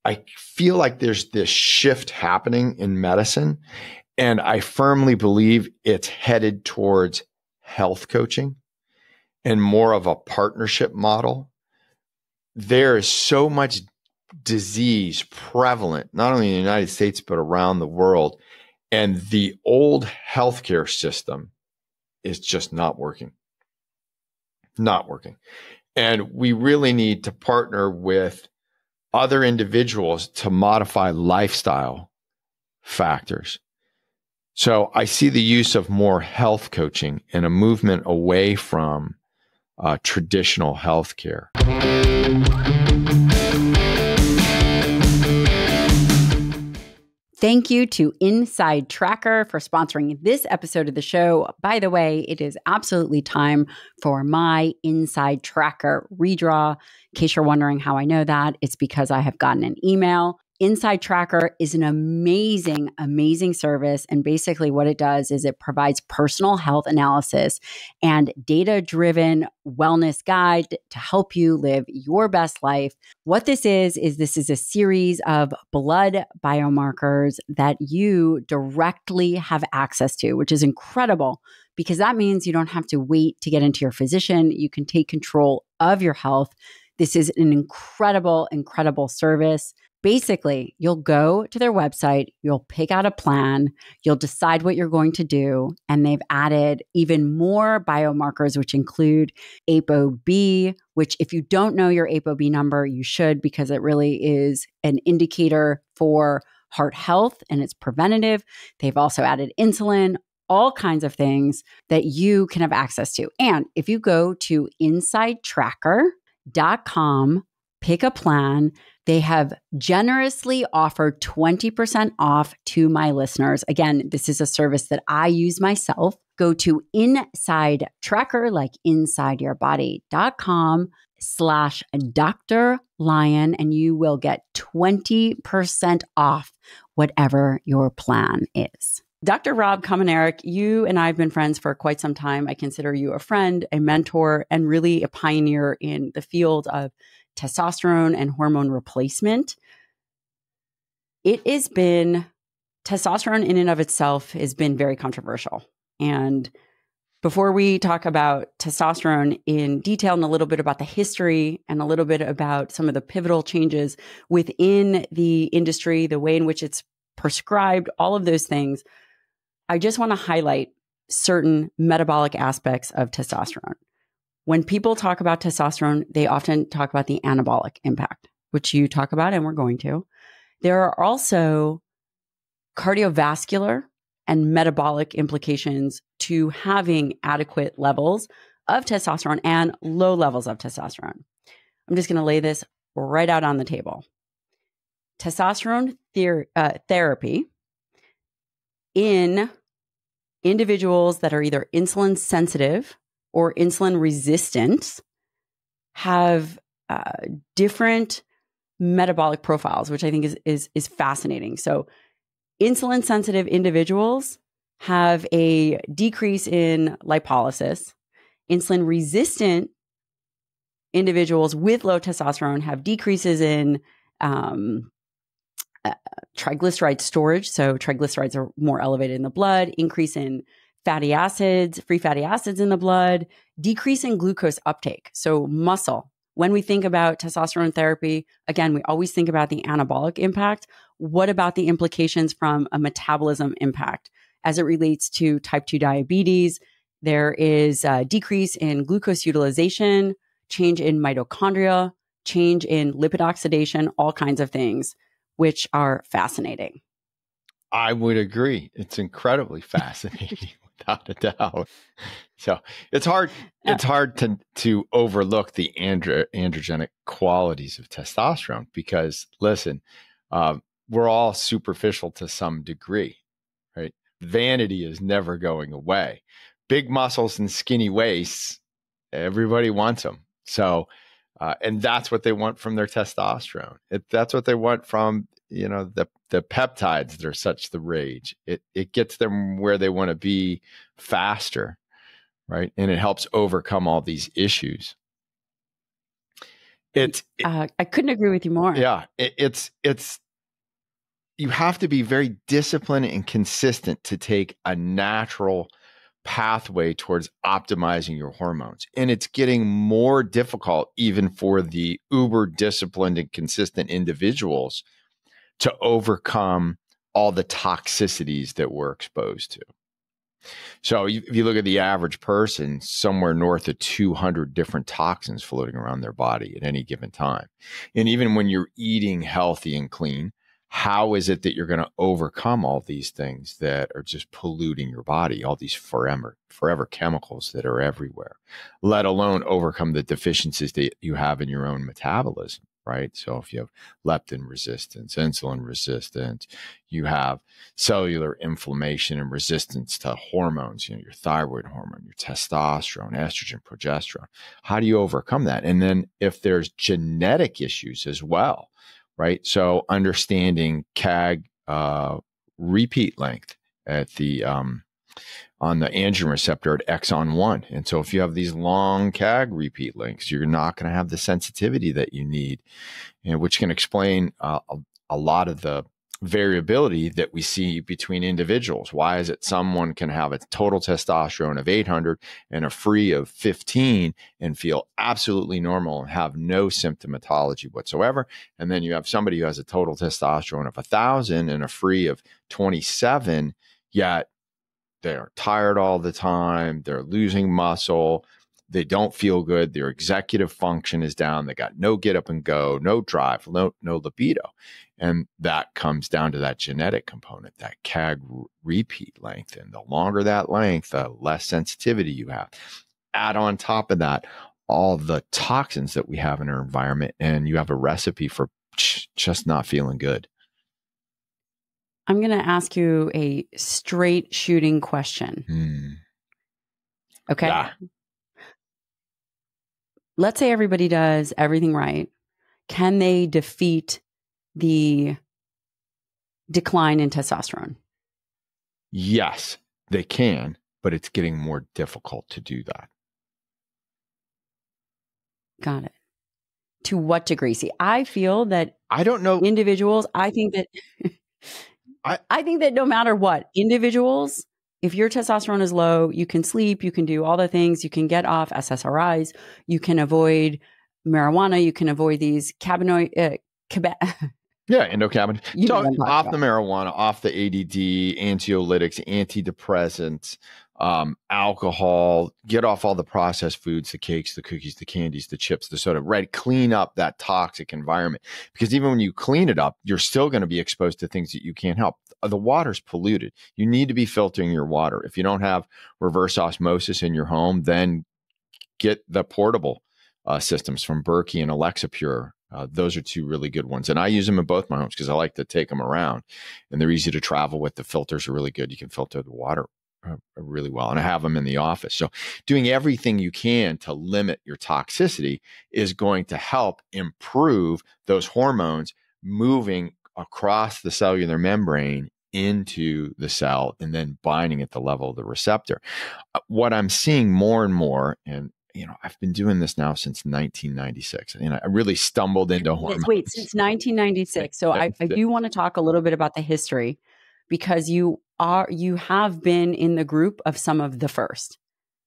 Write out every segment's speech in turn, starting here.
I feel like there's this shift happening in medicine, and I firmly believe it's headed towards health coaching and more of a partnership model. There is so much disease prevalent, not only in the United States, but around the world. And the old healthcare system is just not working. Not working. And we really need to partner with other individuals to modify lifestyle factors. So I see the use of more health coaching and a movement away from traditional healthcare. Thank you to Inside Tracker for sponsoring this episode of the show. By the way, it is absolutely time for my Inside Tracker redraw. In case you're wondering how I know that, it's because I have gotten an email. Inside Tracker is an amazing, amazing service. And basically what it does is it provides personal health analysis and data-driven wellness guide to help you live your best life. What this is a series of blood biomarkers that you directly have access to, which is incredible because that means you don't have to wait to get into your physician. You can take control of your health. This is an incredible, incredible service. Basically, you'll go to their website, you'll pick out a plan, you'll decide what you're going to do, and they've added even more biomarkers, which include ApoB, which if you don't know your ApoB number, you should because it really is an indicator for heart health and it's preventative. They've also added insulin, all kinds of things that you can have access to. And if you go to insidetracker.com, pick a plan, they have generously offered 20% off to my listeners. Again, this is a service that I use myself. Go to Inside Tracker, like insideyourbody.com/Dr. Lyon, and you will get 20% off whatever your plan is. Dr. Rob Kominiarek, you and I have been friends for quite some time. I consider you a friend, a mentor, and really a pioneer in the field of testosterone and hormone replacement. Testosterone in and of itself has been very controversial. And before we talk about testosterone in detail and a little bit about the history and a little bit about some of the pivotal changes within the industry, the way in which it's prescribed, all of those things, I just want to highlight certain metabolic aspects of testosterone. When people talk about testosterone, they often talk about the anabolic impact, which you talk about, and we're going to. There are also cardiovascular and metabolic implications to having adequate levels of testosterone and low levels of testosterone. I'm just going to lay this right out on the table. Testosterone therapy in individuals that are either insulin sensitive or insulin resistant have different metabolic profiles, which I think is fascinating. So insulin sensitive individuals have a decrease in lipolysis. Insulin resistant individuals with low testosterone have decreases in triglyceride storage. So triglycerides are more elevated in the blood, increase in fatty acids, free fatty acids in the blood, decrease in glucose uptake. So muscle. When we think about testosterone therapy, again, we always think about the anabolic impact. What about the implications from a metabolism impact? As it relates to type 2 diabetes, there is a decrease in glucose utilization, change in mitochondria, change in lipid oxidation, all kinds of things, which are fascinating. I would agree. It's incredibly fascinating. Without a doubt. So it's hard to overlook the androgenic qualities of testosterone because, listen, we're all superficial to some degree, right? Vanity is never going away. Big muscles and skinny waists, everybody wants them. So, and that's what they want from their testosterone. That's what they want from, the peptides that are such the rage. It gets them where they want to be faster, right? And it helps overcome all these issues. I couldn't agree with you more. Yeah, it's you have to be very disciplined and consistent to take a natural pathway towards optimizing your hormones. And it's getting more difficult even for the uber disciplined and consistent individuals to overcome all the toxicities that we're exposed to. So if you look at the average person, somewhere north of 200 different toxins floating around their body at any given time. And even when you're eating healthy and clean, how is it that you're going to overcome all these things that are just polluting your body, all these forever chemicals that are everywhere, let alone overcome the deficiencies that you have in your own metabolism? Right. So if you have leptin resistance, insulin resistance, you have cellular inflammation and resistance to hormones, your thyroid hormone, your testosterone, estrogen, progesterone. How do you overcome that? And then if there's genetic issues as well, right? So understanding CAG repeat length at the on the androgen receptor at exon 1. And so if you have these long CAG repeat links, you're not going to have the sensitivity that you need, which can explain a lot of the variability that we see between individuals. Why is it someone can have a total testosterone of 800 and a free of 15 and feel absolutely normal and have no symptomatology whatsoever? And then you have somebody who has a total testosterone of 1,000 and a free of 27, yet they're tired all the time. They're losing muscle. They don't feel good. Their executive function is down. They got no get up and go, no drive, no libido. And that comes down to that genetic component, that CAG repeat length. And the longer that length, the less sensitivity you have. Add on top of that, all the toxins that we have in our environment, and you have a recipe for just not feeling good. I'm going to ask you a straight shooting question. Okay. Yeah. Let's say everybody does everything right. Can they defeat the decline in testosterone? Yes, they can, but it's getting more difficult to do that. Got it. To what degree? See, I feel that I don't know individuals, I think that I think that no matter what, individuals, if your testosterone is low, you can sleep, you can do all the things, you can get off SSRIs, you can avoid marijuana, you can avoid these endocannabinoid. So off the marijuana, off the ADD, anxiolytics, antidepressants, alcohol, get off all the processed foods, the cakes, the cookies, the candies, the chips, the soda, right? Clean up that toxic environment, because even when you clean it up, you're still going to be exposed to things that you can't help. The water's polluted. You need to be filtering your water. If you don't have reverse osmosis in your home, then get the portable systems from Berkey and Alexa Pure. Those are two really good ones. And I use them in both my homes because I like to take them around, and they're easy to travel with. The filters are really good. You can filter the water really well. And I have them in the office. So doing everything you can to limit your toxicity is going to help improve those hormones moving across the cellular membrane into the cell and then binding at the level of the receptor. What I'm seeing more and more, and I've been doing this now since 1996. And I really stumbled into hormones. Wait, since 1996. So I do want to talk a little bit about the history, because you have been in the group of some of the first.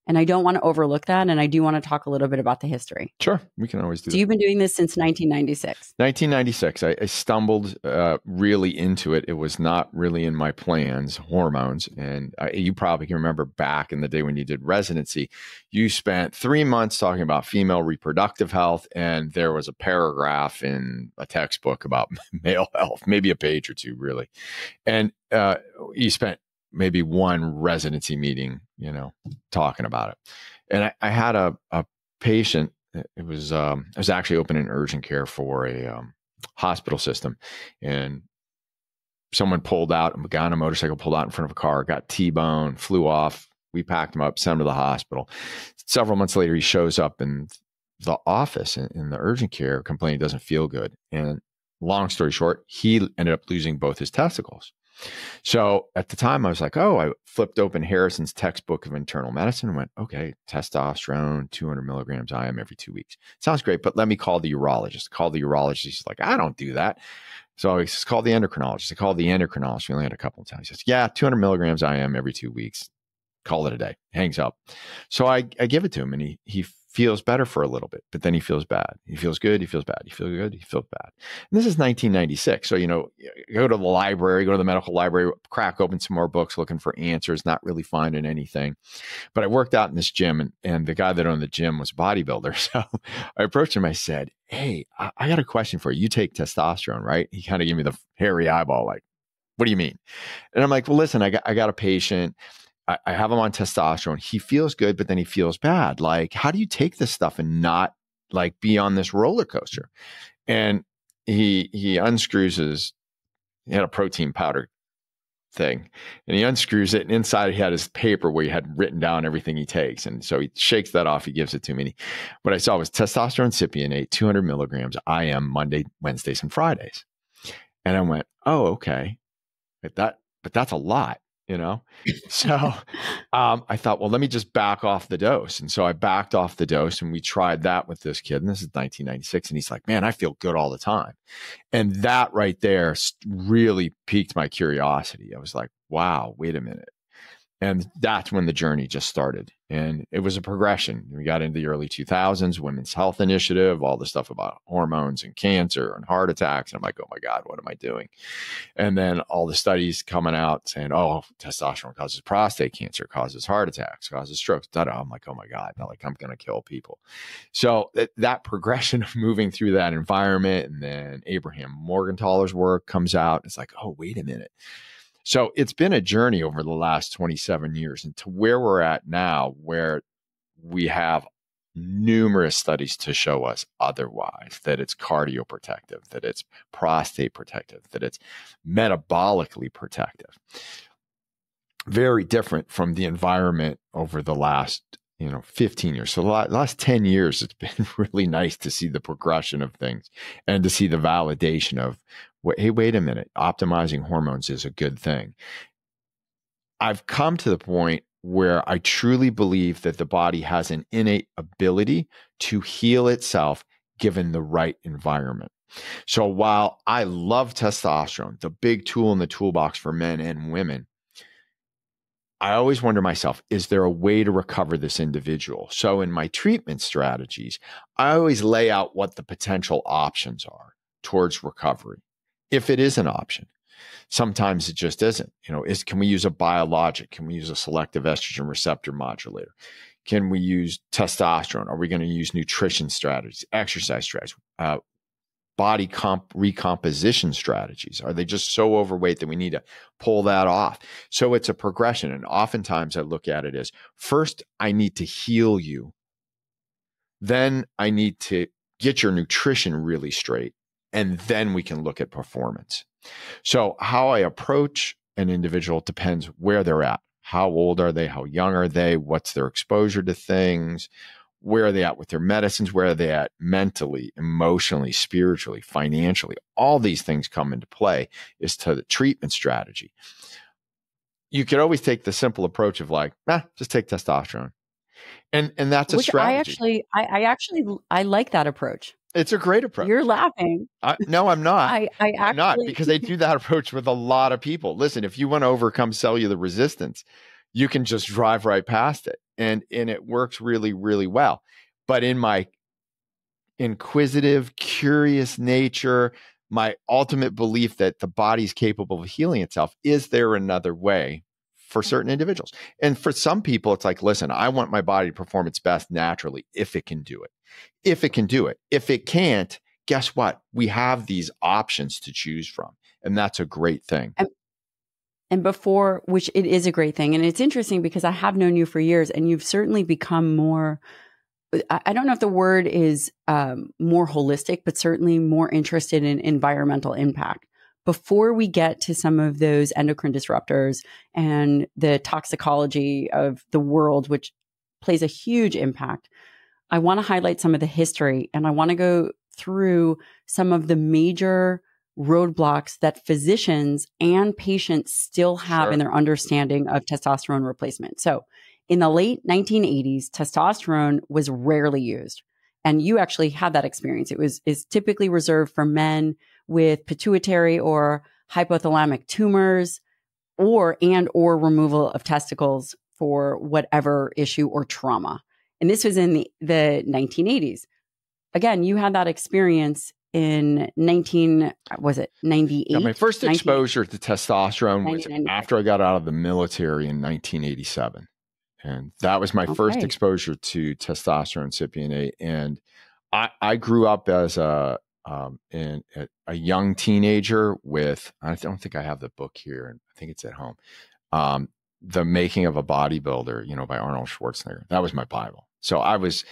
And I don't want to overlook that. And I do want to talk a little bit about the history. Sure. We can always do that. So you've been doing this since 1996. 1996. I stumbled really into it. It was not really in my plans, hormones. And you probably can remember back in the day when you did residency, you spent 3 months talking about female reproductive health. And there was a paragraph in a textbook about male health, maybe a page or two, really. And you spent maybe one residency meeting, talking about it. And I had a patient. It was I was actually opening urgent care for a hospital system, and someone pulled out, a guy on a motorcycle pulled out in front of a car, got T-boned, flew off. We packed him up, sent him to the hospital. Several months later, he shows up in the office in the urgent care, complaining he doesn't feel good. And long story short, he ended up losing both his testicles. So at the time I was like, oh, I flipped open Harrison's textbook of internal medicine and went, okay, testosterone, 200 milligrams IM every 2 weeks. Sounds great, but let me call the urologist. Call the urologist. He's like, I don't do that. So he says, call the endocrinologist. I called the endocrinologist. We only had a couple of times. He says, yeah, 200 milligrams IM every 2 weeks. Call it a day. Hangs up. So I give it to him, and he feels better for a little bit, but then he feels bad. He feels good. He feels bad. He feels good. He feels bad. And this is 1996. So, go to the library, go to the medical library, crack open some more books, looking for answers, not really finding anything. But I worked out in this gym, and the guy that owned the gym was a bodybuilder. So I approached him. I said, hey, I got a question for you. You take testosterone, right? He kind of gave me the hairy eyeball, like, what do you mean? And I'm like, well, listen, I got a patient. I have him on testosterone. He feels good, but then he feels bad. Like, how do you take this stuff and not like be on this roller coaster? And he unscrews he had a protein powder thing, and he unscrews it, and inside he had his paper where he had written down everything he takes. And so he shakes that off. He gives it to me. What I saw was testosterone cypionate, 200 milligrams IM Monday, Wednesdays, and Fridays. And I went, oh, okay. But that's a lot. So I thought, well, let me just back off the dose. And so I backed off the dose, and we tried that with this kid. And this is 1996. And he's like, man, I feel good all the time. And that right there really piqued my curiosity. I was like, wow, wait a minute. And that's when the journey just started. And it was a progression. We got into the early 2000s, Women's Health Initiative, all the stuff about hormones and cancer and heart attacks. And I'm like, oh my God, what am I doing? And then all the studies coming out saying, oh, testosterone causes prostate cancer, causes heart attacks, causes strokes. I'm like, oh my God, I'm going to kill people. So that progression of moving through that environment, and then Abraham Morgenthaler's work comes out. It's like, oh, wait a minute. So it's been a journey over the last 27 years, and to where we're at now, where we have numerous studies to show us otherwise, that it's cardioprotective, that it's prostate protective, that it's metabolically protective. Very different from the environment over the last 15 years. So the last 10 years, it's been really nice to see the progression of things and to see the validation of, hey, wait a minute, optimizing hormones is a good thing. I've come to the point where I truly believe that the body has an innate ability to heal itself given the right environment. So while I love testosterone, the big tool in the toolbox for men and women, I always wonder myself, is there a way to recover this individual? So in my treatment strategies, I always lay out what the potential options are towards recovery, if it is an option. Sometimes it just isn't. Can we use a biologic? Can we use a selective estrogen receptor modulator? Can we use testosterone? Are we going to use nutrition strategies, exercise strategies, body recomposition strategies? Are they just so overweight that we need to pull that off? So it's a progression. And oftentimes I look at it as, first, I need to heal you. Then I need to get your nutrition really straight. And then we can look at performance. So how I approach an individual depends where they're at. How old are they? How young are they? What's their exposure to things? Where are they at with their medicines? Where are they at mentally, emotionally, spiritually, financially? All these things come into play as to the treatment strategy. You could always take the simple approach of like, just take testosterone. And that's a strategy. I like that approach. It's a great approach. You're laughing. No, I'm not. I'm not, because they do that approach with a lot of people. Listen, if you want to overcome cellular resistance, you can just drive right past it. And it works really, really well. But in my inquisitive, curious nature, my ultimate belief that the body's capable of healing itself, is there another way for certain individuals? And for some people, it's like, listen, I want my body to perform its best naturally if it can do it. If it can do it. If it can't, guess what? We have these options to choose from. And that's a great thing. And before, which it is a great thing. And it's interesting because I have known you for years, and you've certainly become more, I don't know if the word is more holistic, but certainly more interested in environmental impact. Before we get to some of those endocrine disruptors and the toxicology of the world, which plays a huge impact, I want to highlight some of the history, and I want to go through some of the major roadblocks that physicians and patients still have in their understanding of testosterone replacement. So in the late 1980s, testosterone was rarely used. And you actually had that experience. Is typically reserved for men with pituitary or hypothalamic tumors or removal of testicles for whatever issue or trauma. And this was in the 1980s. Again, you had that experience in 98? Yeah, my first exposure to testosterone was after I got out of the military in 1987. And that was my first exposure to testosterone cypionate. And I grew up as a young teenager with, I don't think I have the book here. I think it's at home. The Making of a Bodybuilder, by Arnold Schwarzenegger. That was my Bible. So I was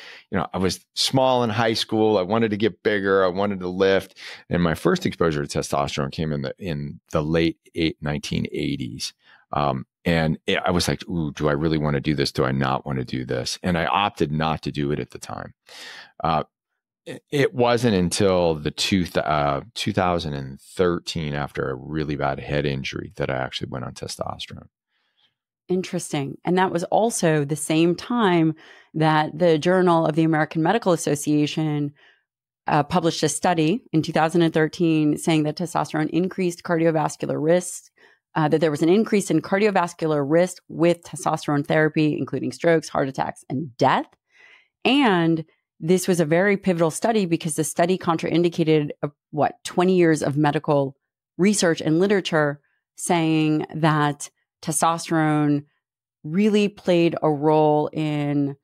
small in high school. I wanted to get bigger. I wanted to lift. And my first exposure to testosterone came in the late 1980s. And I was like, ooh, do I really want to do this? Do I not want to do this? And I opted not to do it at the time. It wasn't until the 2013, after a really bad head injury, that I actually went on testosterone. Interesting. And that was also the same time that the Journal of the American Medical Association published a study in 2013 saying that testosterone increased cardiovascular risk, that there was an increase in cardiovascular risk with testosterone therapy, including strokes, heart attacks, and death. And this was a very pivotal study because the study contraindicated 20 years of medical research and literature saying that testosterone really played a role in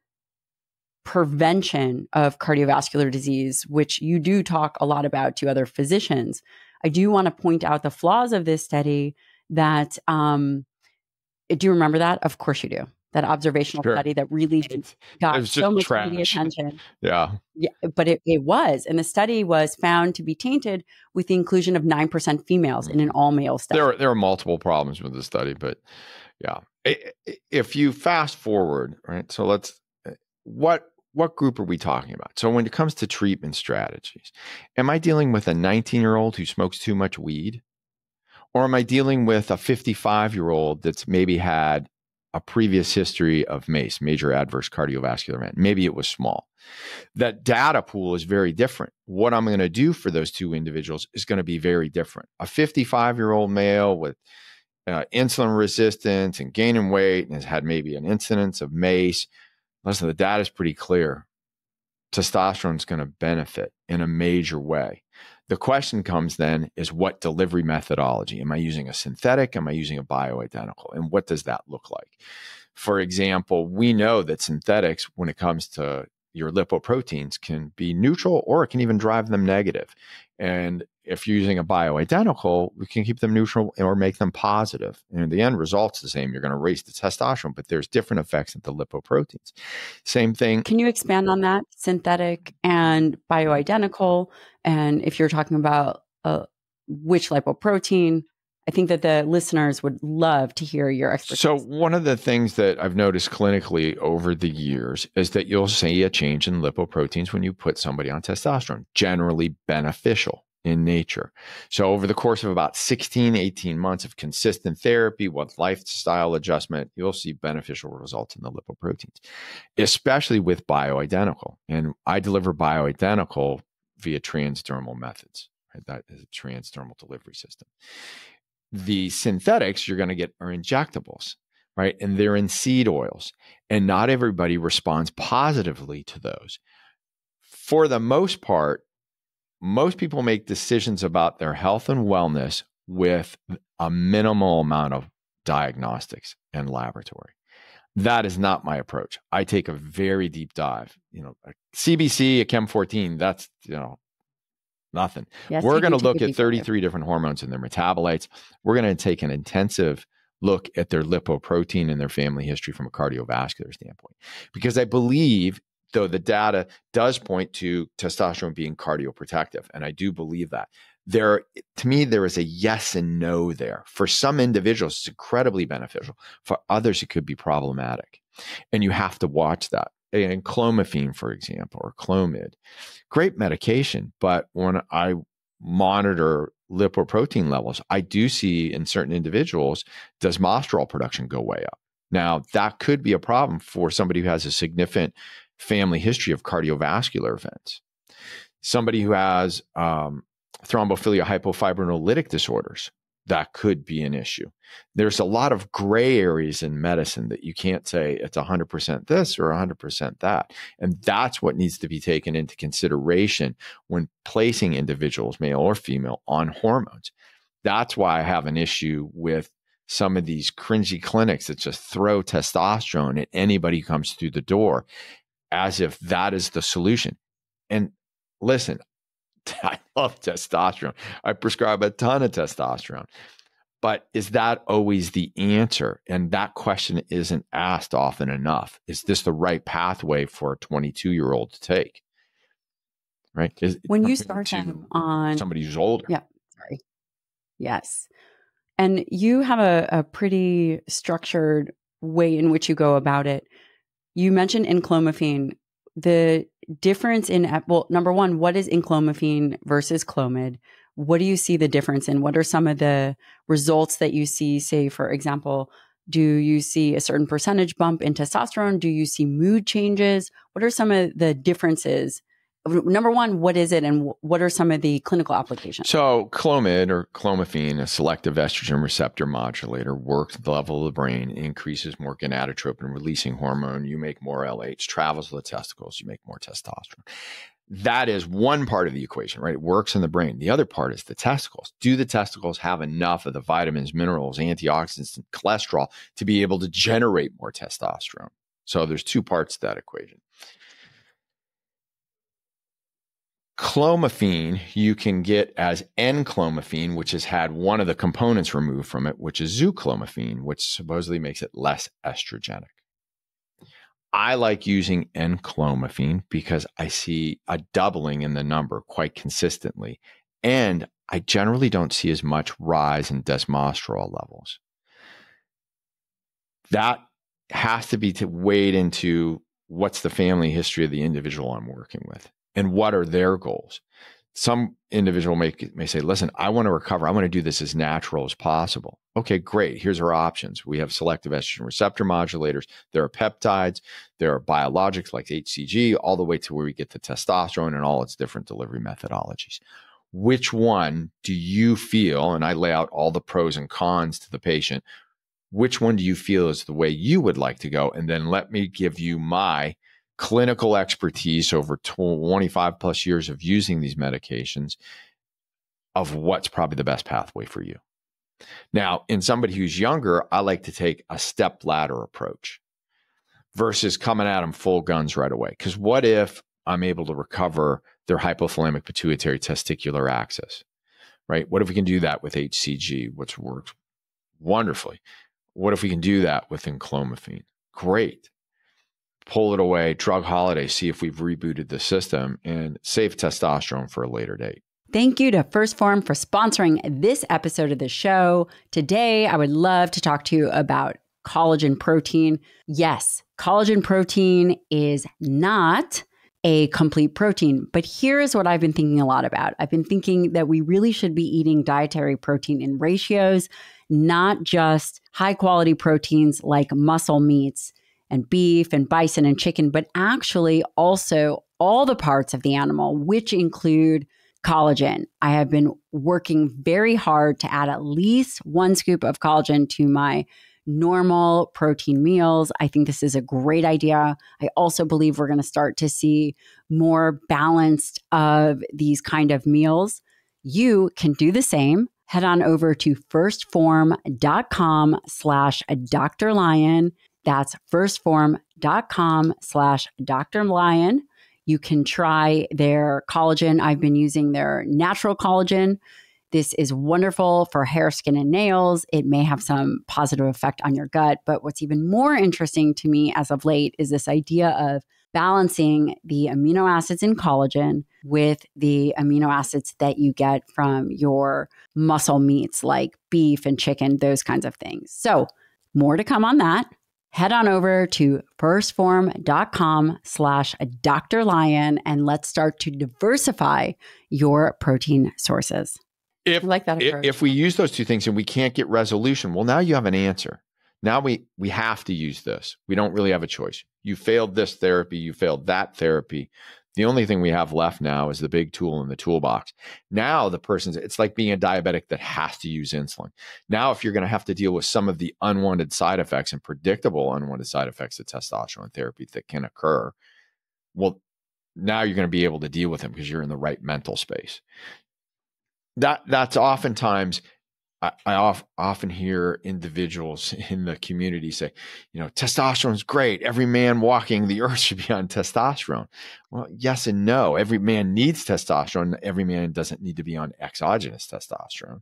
prevention of cardiovascular disease, which you do talk a lot about to other physicians. I do want to point out the flaws of this study that, do you remember that? Of course you do. That observational study that really got so much media attention. Yeah, but it was. And the study was found to be tainted with the inclusion of 9% females in an all-male study. There are multiple problems with the study, but yeah. If you fast forward, right? So what group are we talking about? So when it comes to treatment strategies, am I dealing with a 19-year-old who smokes too much weed? Or am I dealing with a 55-year-old that's maybe had a previous history of MACE, major adverse cardiovascular event? Maybe it was small. That data pool is very different. What I'm going to do for those two individuals is going to be very different. A 55-year-old male with insulin resistance and gaining weight and has had maybe an incidence of MACE. Listen, the data is pretty clear. Testosterone is going to benefit in a major way. The question comes then is, what delivery methodology? Am I using a synthetic? Am I using a bioidentical? And what does that look like? For example, we know that synthetics, when it comes to your lipoproteins, can be neutral or it can even drive them negative. And if you're using a bioidentical, we can keep them neutral or make them positive. And the end result's the same. You're going to raise the testosterone, but there's different effects at the lipoproteins. Same thing. Can you expand on that? Synthetic and bioidentical. And if you're talking about which lipoprotein, I think that the listeners would love to hear your expertise. So one of the things that I've noticed clinically over the years is that you'll see a change in lipoproteins when you put somebody on testosterone, generally beneficial in nature. So over the course of about 16, 18 months of consistent therapy with lifestyle adjustment, you'll see beneficial results in the lipoproteins, especially with bioidentical. And I deliver bioidentical via transdermal methods. Right? That is a transdermal delivery system. The synthetics you're going to get are injectables, right? And they're in seed oils. And not everybody responds positively to those. For the most part, most people make decisions about their health and wellness with a minimal amount of diagnostics and laboratory. That is not my approach. I take a very deep dive. A CBC, a Chem 14, that's, nothing. Yes, we're going to look at 33 different hormones and their metabolites. We're going to take an intensive look at their lipoprotein and their family history from a cardiovascular standpoint. Because I believe, though the data does point to testosterone being cardioprotective, and I do believe that, to me, there is a yes and no there. For some individuals, it's incredibly beneficial. For others, it could be problematic. And you have to watch that. Enclomophine, for example, or Clomid, great medication. But when I monitor lipoprotein levels, I do see in certain individuals desmosterol production go way up. Now, that could be a problem for somebody who has a significant family history of cardiovascular events. Somebody who has thrombophilia hypofibrinolytic disorders, that could be an issue. There's a lot of gray areas in medicine that you can't say it's 100% this or 100% that. And that's what needs to be taken into consideration when placing individuals, male or female, on hormones. That's why I have an issue with some of these cringy clinics that just throw testosterone at anybody who comes through the door as if that is the solution. And listen, I love testosterone. I prescribe a ton of testosterone. But is that always the answer? And that question isn't asked often enough. Is this the right pathway for a 22-year-old to take? Right? When you start them on somebody who's older. Yeah. Sorry. Yes. And you have a pretty structured way in which you go about it. You mentioned Enclomophine. The difference in, well, number one, what is Enclomophine versus Clomid? What do you see the difference in? What are some of the results that you see? Say, for example, do you see a certain percentage bump in testosterone? Do you see mood changes? What are some of the differences? Number one, what is it and what are some of the clinical applications? So Clomid or Clomophine, a selective estrogen receptor modulator, works at the level of the brain, increases more gonadotropin releasing hormone. You make more LH, travels to the testicles, you make more testosterone. That is one part of the equation, right? It works in the brain. The other part is the testicles. Do the testicles have enough of the vitamins, minerals, antioxidants, and cholesterol to be able to generate more testosterone? So there's two parts to that equation. Clomophine you can get as Enclomophine, which has had one of the components removed from it, which is Zuclomophine, which supposedly makes it less estrogenic. I like using Enclomophine because I see a doubling in the number quite consistently, and I generally don't see as much rise in desmosterol levels. That has to be weighed into what's the family history of the individual I'm working with. And what are their goals? Some individual may say, listen, I want to recover. I want to do this as natural as possible. Okay, great. Here's our options. We have selective estrogen receptor modulators. There are peptides. There are biologics like HCG, all the way to where we get the testosterone and all its different delivery methodologies. Which one do you feel, and I lay out all the pros and cons to the patient, which one do you feel is the way you would like to go? And then let me give you my clinical expertise over 25 plus years of using these medications of what's probably the best pathway for you. Now, in somebody who's younger, I like to take a step ladder approach versus coming at them full guns right away. Because what if I'm able to recover their hypothalamic pituitary testicular axis, right? What if we can do that with HCG, which works wonderfully? What if we can do that with Enclomophine? Great. Pull it away, drug holiday, see if we've rebooted the system and save testosterone for a later date. Thank you to First Form for sponsoring this episode of the show. Today, I would love to talk to you about collagen protein. Yes, collagen protein is not a complete protein, but here's what I've been thinking a lot about. I've been thinking that we really should be eating dietary protein in ratios, not just high quality proteins like muscle meats and beef and bison and chicken, but actually also all the parts of the animal, which include collagen. I have been working very hard to add at least 1 scoop of collagen to my normal protein meals. I think this is a great idea. I also believe we're going to start to see more balanced of these kind of meals. You can do the same. Head on over to firstform.com/Dr. Lyon. That's firstform.com/Dr. Lyon. You can try their collagen. I've been using their natural collagen. This is wonderful for hair, skin, and nails. It may have some positive effect on your gut, but what's even more interesting to me as of late is this idea of balancing the amino acids in collagen with the amino acids that you get from your muscle meats like beef and chicken, those kinds of things. So more to come on that. head on over to firstform.com/Dr. Lyon and let's start to diversify your protein sources. I like that approach. If we use those two things and we can't get resolution, well, now you have an answer. Now we have to use this. We don't really have a choice. You failed this therapy. You failed that therapy. The only thing we have left now is the big tool in the toolbox. Now it's like being a diabetic that has to use insulin. Now, if you're going to have to deal with some of the unwanted side effects and predictable unwanted side effects of testosterone therapy that can occur, well, now you're going to be able to deal with them because you're in the right mental space. That's oftentimes, I often hear individuals in the community say, testosterone is great. Every man walking the earth should be on testosterone. Well, yes and no. Every man needs testosterone. Every man doesn't need to be on exogenous testosterone.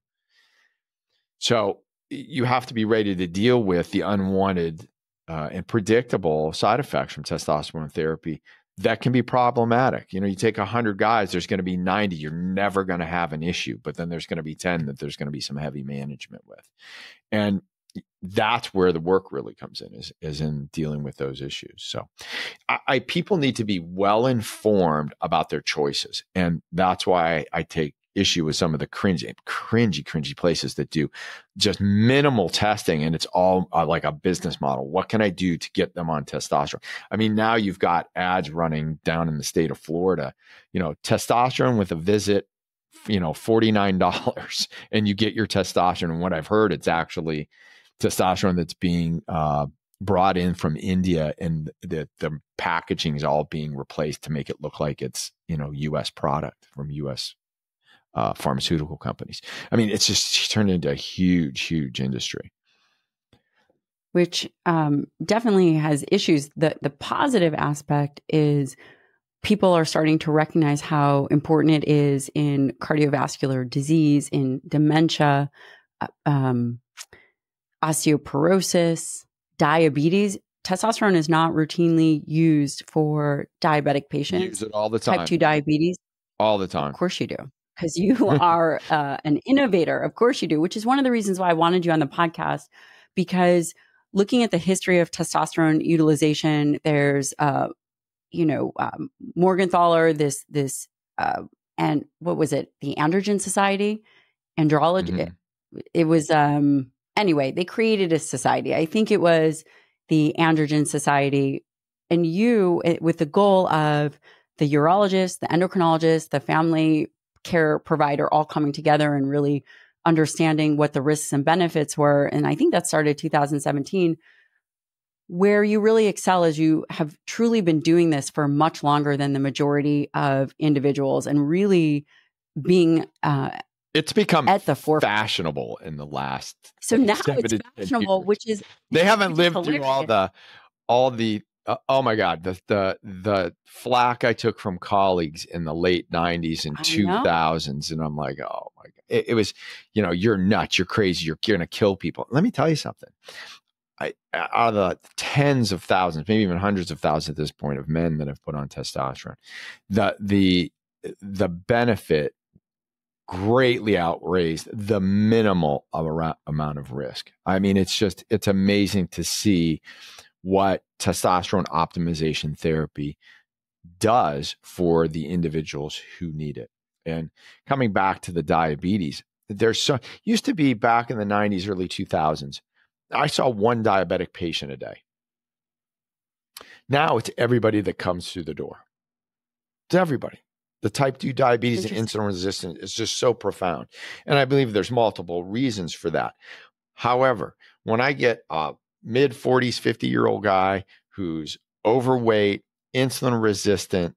So you have to be ready to deal with the unwanted and predictable side effects from testosterone therapy that can be problematic. You take 100 guys, there's going to be 90 you're never going to have an issue, but then there's going to be 10 that there's going to be some heavy management with. And that's where the work really comes in, is in dealing with those issues. So people need to be well informed about their choices. And that's why I take issue with some of the cringy places that do just minimal testing, and it's all like a business model. What can I do to get them on testosterone? I mean, now you've got ads running down in the state of Florida, testosterone with a visit, $49, and you get your testosterone. And what I've heard, it's actually testosterone that's being brought in from India, and the packaging is all being replaced to make it look like it's, U.S. product from U.S. Pharmaceutical companies. I mean, it's just turned into a huge, huge industry. Which definitely has issues. The positive aspect is people are starting to recognize how important it is in cardiovascular disease, in dementia, osteoporosis, diabetes. Testosterone is not routinely used for diabetic patients. Use it all the time. Type 2 diabetes. All the time. Of course you do. Because you are an innovator. Of course you do, which is one of the reasons why I wanted you on the podcast, because looking at the history of testosterone utilization, there's, Morgenthaler, this, and what was it? The Androgen Society, Andrology. Mm-hmm. It was, anyway, they created a society. I think it was the Androgen Society, and with the goal of the urologist, the endocrinologist, the family care provider all coming together and really understanding what the risks and benefits were. And I think that started 2017, where you really excel as you have truly been doing this for much longer than the majority of individuals, and really being it's become at the forefront. Fashionable in the last. So now it's fashionable, years. Which is they haven't lived through all the oh my God, the flack I took from colleagues in the late 90s and 2000s. And I'm like, oh my God, it was, you're nuts, you're crazy, you're going to kill people. Let me tell you something. Out of the tens of thousands, maybe even hundreds of thousands at this point of men that have put on testosterone, the benefit greatly outweighs the minimal amount of risk. I mean, it's amazing to see what testosterone optimization therapy does for the individuals who need it. And coming back to the diabetes, used to be back in the 90s, early 2000s, I saw one diabetic patient a day. Now it's everybody that comes through the door. It's everybody. The type 2 diabetes and insulin resistance is just so profound. And I believe there's multiple reasons for that. However, when I get mid 40s, 50-year-old guy who's overweight, insulin resistant,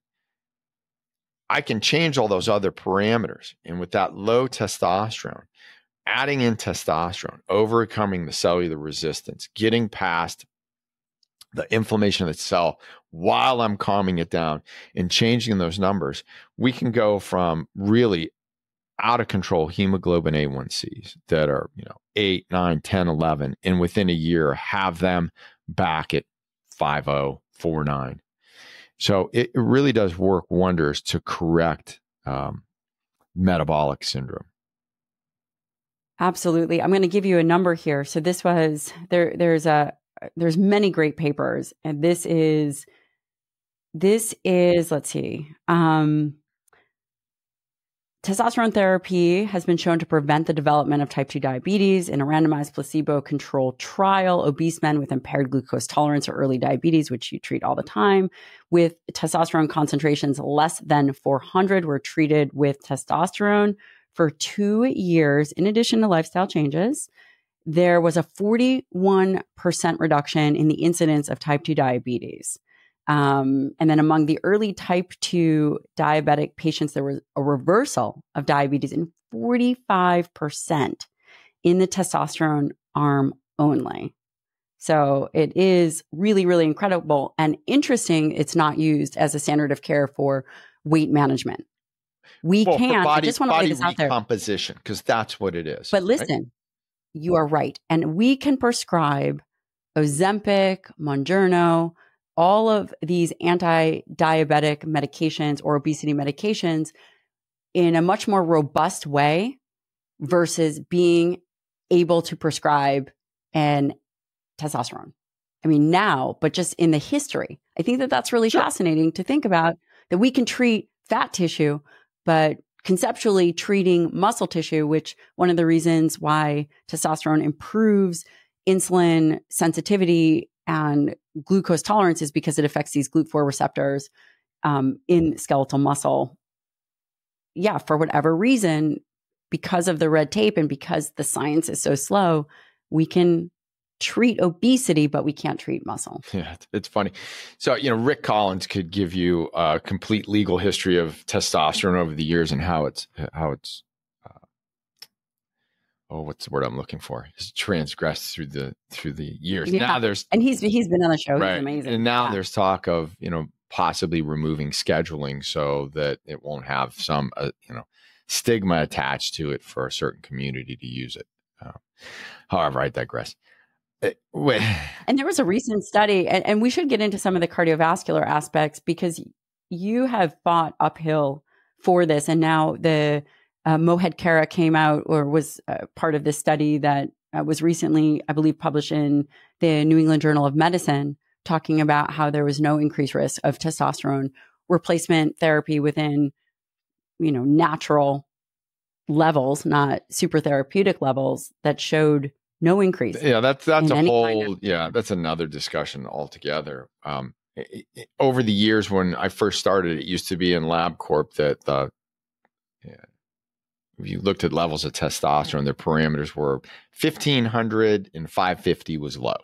I can change all those other parameters. And with that low testosterone, adding in testosterone, overcoming the cellular resistance, getting past the inflammation of the cell while I'm calming it down and changing those numbers, we can go from really out of control hemoglobin A1Cs that are, 8, 9, 10, 11, and within a year have them back at 5.0, 4.9. So it really does work wonders to correct metabolic syndrome. Absolutely. I'm going to give you a number here. So this was, there's a there's many great papers, and this is, let's see. Testosterone therapy has been shown to prevent the development of type 2 diabetes in a randomized placebo-controlled trial. Obese men with impaired glucose tolerance or early diabetes, which you treat all the time, with testosterone concentrations less than 400 were treated with testosterone for 2 years, in addition to lifestyle changes. There was a 41% reduction in the incidence of type 2 diabetes. And then among the early type 2 diabetic patients, there was a reversal of diabetes in 45% in the testosterone arm only. So it is really, really incredible and interesting. It's not used as a standard of care for weight management. I just want to lay this out there. Composition, because that's what it is. But listen, you are right. And we can prescribe Ozempic, Mounjaro, all of these anti-diabetic medications or obesity medications in a much more robust way versus being able to prescribe an testosterone. I mean, now, but just in the history, I think that that's really fascinating to think about, that we can treat fat tissue, but conceptually treating muscle tissue, which one of the reasons why testosterone improves insulin sensitivity and glucose tolerance is because it affects these GLUT4 receptors in skeletal muscle. Yeah, for whatever reason, because of the red tape and because the science is so slow, we can treat obesity, but we can't treat muscle. Yeah, it's funny. So, Rick Collins could give you a complete legal history of testosterone over the years and how it's what's the word I'm looking for? It's transgressed through the years. Yeah. Now there's, and he's been on the show. Right. He's amazing. And now there's talk of, possibly removing scheduling so that it won't have some, stigma attached to it for a certain community to use it. However, I digress. And there was a recent study, and we should get into some of the cardiovascular aspects, because you have fought uphill for this. And now the Mohed Kara came out, or was part of this study that was recently, I believe, published in the New England Journal of Medicine, talking about how there was no increased risk of testosterone replacement therapy within, natural levels, not super therapeutic levels, that showed no increase. Yeah, that's a whole, that's another discussion altogether. Over the years, when I first started, it used to be in LabCorp that if you looked at levels of testosterone, their parameters were 1,500 and 550 was low.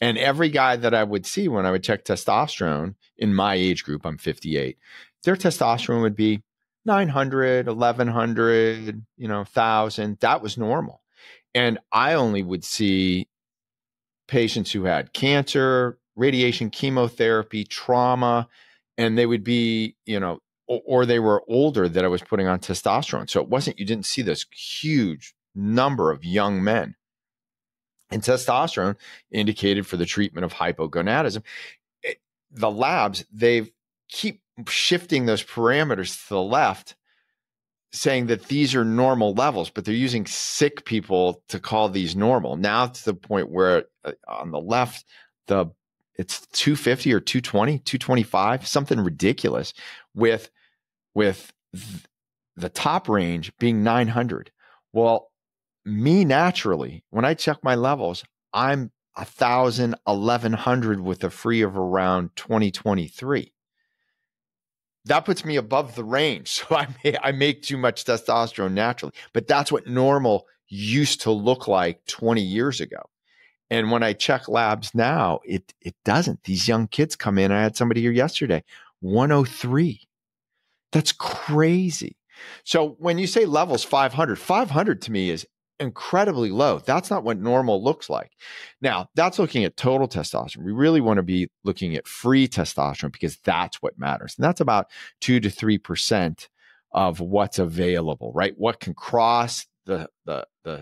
And every guy that I would see when I would check testosterone in my age group, I'm 58, their testosterone would be 900, 1,100, 1,000. That was normal. And I only would see patients who had cancer, radiation, chemotherapy, trauma, and they would be, or they were older that I was putting on testosterone. So it wasn't, you didn't see this huge number of young men. And testosterone indicated for the treatment of hypogonadism. The labs, they keep shifting those parameters to the left, saying that these are normal levels, but they're using sick people to call these normal. Now to the point where on the left, it's 250 or 220, 225, something ridiculous, with the top range being 900. Well, me naturally, when I check my levels, I'm 1,000, 1,100 with a free of around 2023. That puts me above the range. So I make too much testosterone naturally, but that's what normal used to look like 20 years ago. And when I check labs now, it doesn't. These young kids come in. I had somebody here yesterday, 103. That's crazy. So when you say levels 500 to me is incredibly low. That's not what normal looks like. Now, that's looking at total testosterone. We really want to be looking at free testosterone, because that's what matters. And that's about 2 to 3% of what's available, right? What can cross the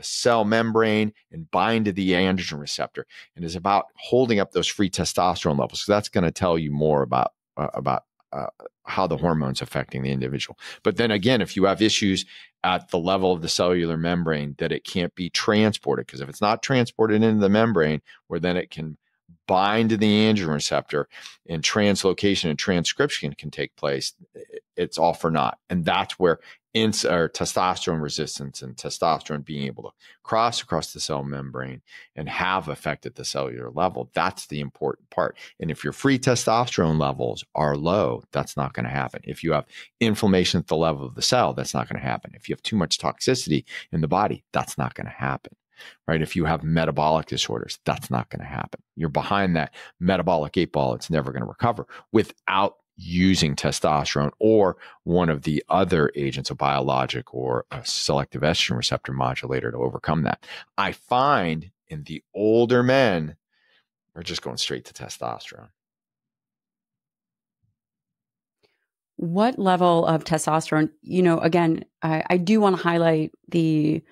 cell membrane and bind to the androgen receptor, and is about holding up those free testosterone levels. So that's going to tell you more about how the hormone's affecting the individual. But then again, if you have issues at the level of the cellular membrane, that it can't be transported, because if it's not transported into the membrane, where then it can bind to the androgen receptor and translocation and transcription can take place, it's all for naught. And that's where testosterone resistance and testosterone being able to cross across the cell membrane and have effect at the cellular level, that's the important part. And if your free testosterone levels are low, that's not going to happen. If you have inflammation at the level of the cell, that's not going to happen. If you have too much toxicity in the body, that's not going to happen. Right? If you have metabolic disorders, that's not going to happen. You're behind that metabolic 8-ball. It's never going to recover without using testosterone or one of the other agents, a biologic or a selective estrogen receptor modulator, to overcome that. I find in the older men are just going straight to testosterone. What level of testosterone, again, I do want to highlight the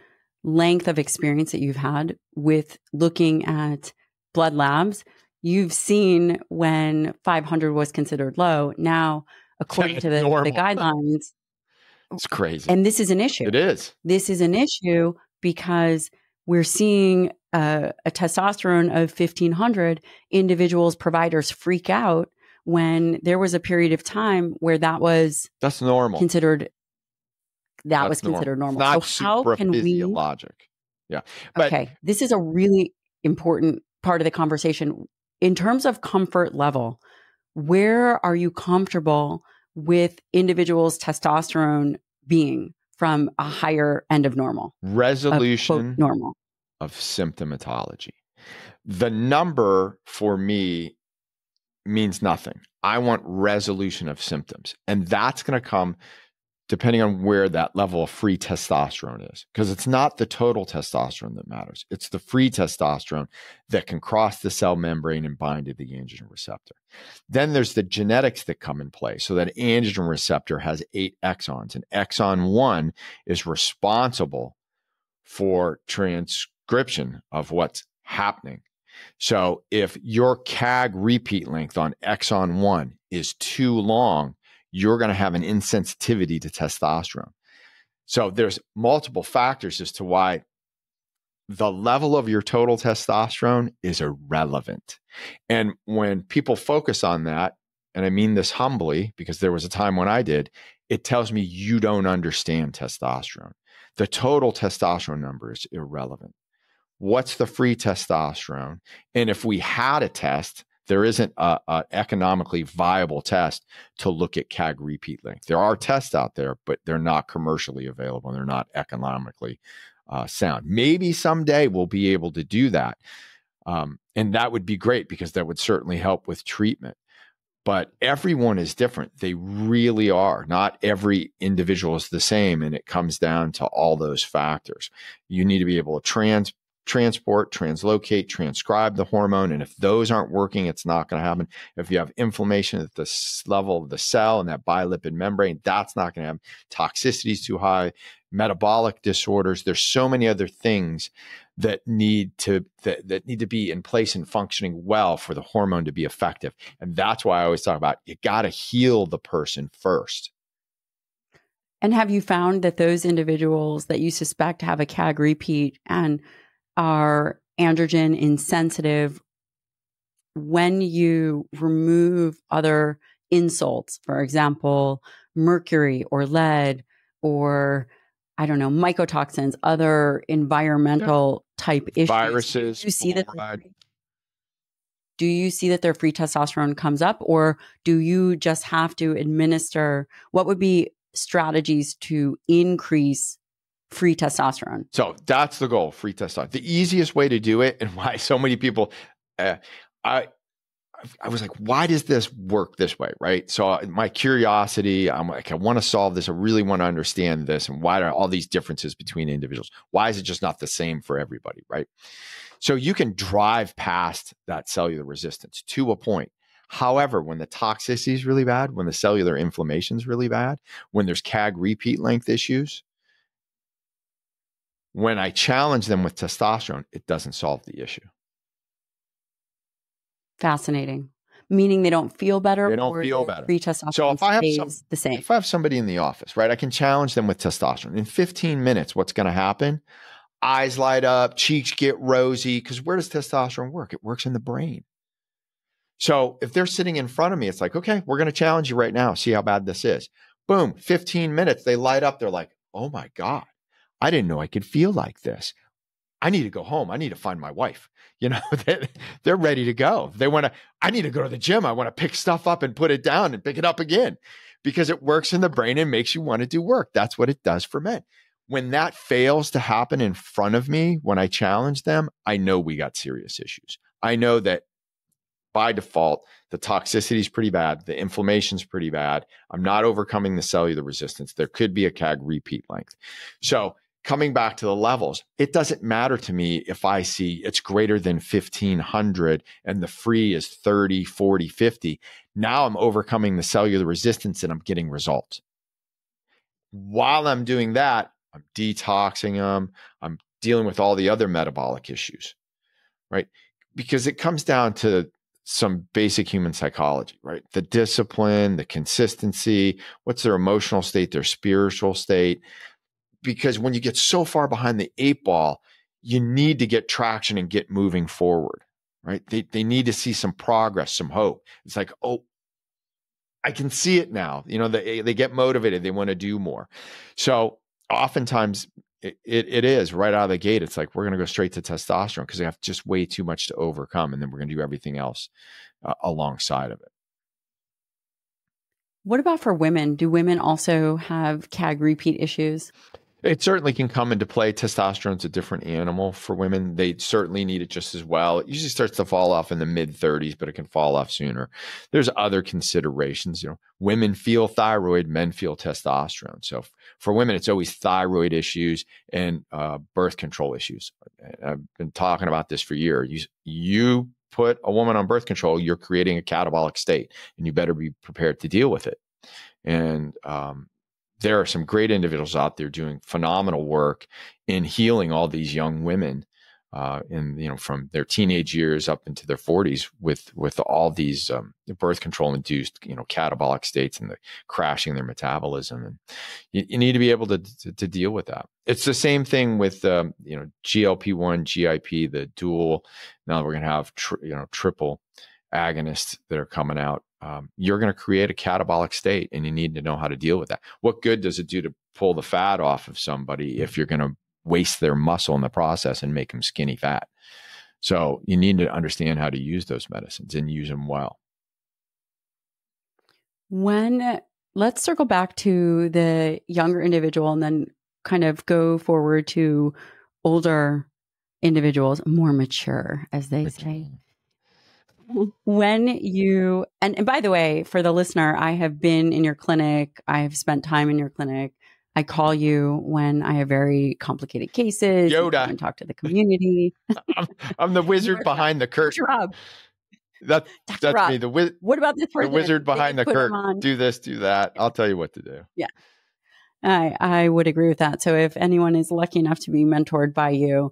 length of experience that you've had with looking at blood labs. You've seen when 500 was considered low. Now, according to the guidelines, it's crazy. And this is an issue. It is. This is an issue because we're seeing a testosterone of 1500. Individuals, providers freak out when there was a period of time where that's normal. Considered normal. Not so how can we? Physiologic. Yeah. But, okay. This is a really important part of the conversation. In terms of comfort level, where are you comfortable with individuals' testosterone being from a higher end of normal? Resolution of, normal. Of symptomatology. The number for me means nothing. I want resolution of symptoms. And that's going to come depending on where that level of free testosterone is. Because it's not the total testosterone that matters. It's the free testosterone that can cross the cell membrane and bind to the androgen receptor. Then there's the genetics that come in play. So that androgen receptor has 8 exons. And exon 1 is responsible for transcription of what's happening. So if your CAG repeat length on exon 1 is too long, you're going to have an insensitivity to testosterone. So there's multiple factors as to why the level of your total testosterone is irrelevant. And when people focus on that, and I mean this humbly because there was a time when I did, it tells me you don't understand testosterone. The total testosterone number is irrelevant. What's the free testosterone? And if we had a test, there isn't an economically viable test to look at CAG repeat length. There are tests out there, but they're not commercially available. They're not economically sound. Maybe someday we'll be able to do that. And that would be great because that would certainly help with treatment. But everyone is different. They really are. Not every individual is the same. And it comes down to all those factors. You need to be able to transport, translocate, transcribe the hormone. And if those aren't working, it's not going to happen. If you have inflammation at the level of the cell and that bilipid membrane, that's not going to happen. Toxicity is too high, metabolic disorders. There's so many other things that need to be in place and functioning well for the hormone to be effective. And that's why I always talk about you got to heal the person first. And have you found that those individuals that you suspect have a CAG repeat and are androgen insensitive, when you remove other insults, for example, mercury or lead or, I don't know, mycotoxins, other environmental type issues, viruses, do you see that their free testosterone comes up, or do you just have to administer? What would be strategies to increase free testosterone? So that's the goal, free testosterone. The easiest way to do it, and why so many people, I was like, why does this work this way, right? So my curiosity, I'm like, I want to solve this. I really want to understand this. And why are all these differences between individuals? Why is it just not the same for everybody, right? So you can drive past that cellular resistance to a point. However, when the toxicity is really bad, when the cellular inflammation is really bad, when there's CAG repeat length issues, when I challenge them with testosterone, it doesn't solve the issue. Fascinating. Meaning they don't feel better? They don't feel better. Free testosterone so if I have the same. If I have somebody in the office, right, I can challenge them with testosterone. In 15 minutes, what's going to happen? Eyes light up, cheeks get rosy. Because where does testosterone work? It works in the brain. So if they're sitting in front of me, it's like, okay, we're going to challenge you right now. See how bad this is. Boom, 15 minutes. They light up. They're like, oh my God, I didn't know I could feel like this. I need to go home. I need to find my wife. You know, they're ready to go. I need to go to the gym. I want to pick stuff up and put it down and pick it up again because it works in the brain and makes you want to do work. That's what it does for men. When that fails to happen in front of me, when I challenge them, I know we got serious issues. I know that by default, the toxicity is pretty bad. The inflammation is pretty bad. I'm not overcoming the cellular resistance. There could be a CAG repeat length. So coming back to the levels, it doesn't matter to me if I see it's greater than 1500 and the free is 30, 40, 50. Now I'm overcoming the cellular resistance and I'm getting results. While I'm doing that, I'm detoxing them. I'm dealing with all the other metabolic issues, right? Because it comes down to some basic human psychology, right? The discipline, the consistency, what's their emotional state, their spiritual state. Because when you get so far behind the 8-ball, you need to get traction and get moving forward, right? They need to see some progress, some hope. It's like, oh, I can see it now. You know, they get motivated. They want to do more. So oftentimes it is right out of the gate. It's like, we're going to go straight to testosterone because they have just way too much to overcome. And then we're going to do everything else alongside of it. What about for women? Do women also have CAG repeat issues? It certainly can come into play. Testosterone's a different animal for women. They certainly need it just as well. It usually starts to fall off in the mid-30s, but it can fall off sooner. There's other considerations. You know, women feel thyroid, men feel testosterone. So for women, it's always thyroid issues and birth control issues. I've been talking about this for years. You put a woman on birth control, you're creating a catabolic state, and you better be prepared to deal with it. And there are some great individuals out there doing phenomenal work in healing all these young women, from their teenage years up into their 40s with all these birth control induced catabolic states and the crashing their metabolism. And you need to be able to deal with that. It's the same thing with GLP-1, GIP, the dual. Now we're going to have triple agonists that are coming out. You're going to create a catabolic state, and you need to know how to deal with that. What good does it do to pull the fat off of somebody if you're going to waste their muscle in the process and make them skinny fat? So you need to understand how to use those medicines and use them well. Let's circle back to the younger individual and then kind of go forward to older individuals, more mature, as they say. When you, and by the way, for the listener, I have been in your clinic. I have spent time in your clinic. I call you when I have very complicated cases. Yoda. And talk to the community. I'm the wizard behind the curtain. Rob. That's Rob. me. What about this person? The wizard behind the curtain. Do this, do that. I'll tell you what to do. Yeah. I would agree with that. So if anyone is lucky enough to be mentored by you,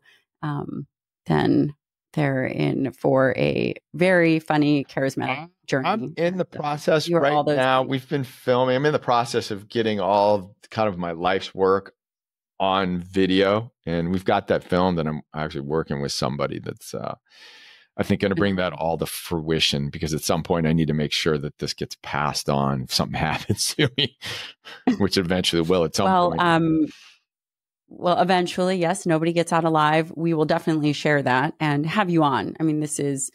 then they're in for a very funny, charismatic journey. I'm in the process right now. We've been filming. I'm in the process of getting all kind of my life's work on video, and we've got that filmed, and I'm actually working with somebody that's, I think, going to bring that all to fruition, because at some point I need to make sure that this gets passed on if something happens to me, which eventually will at some point. Well, eventually, yes, nobody gets out alive. We will definitely share that and have you on. I mean, this is,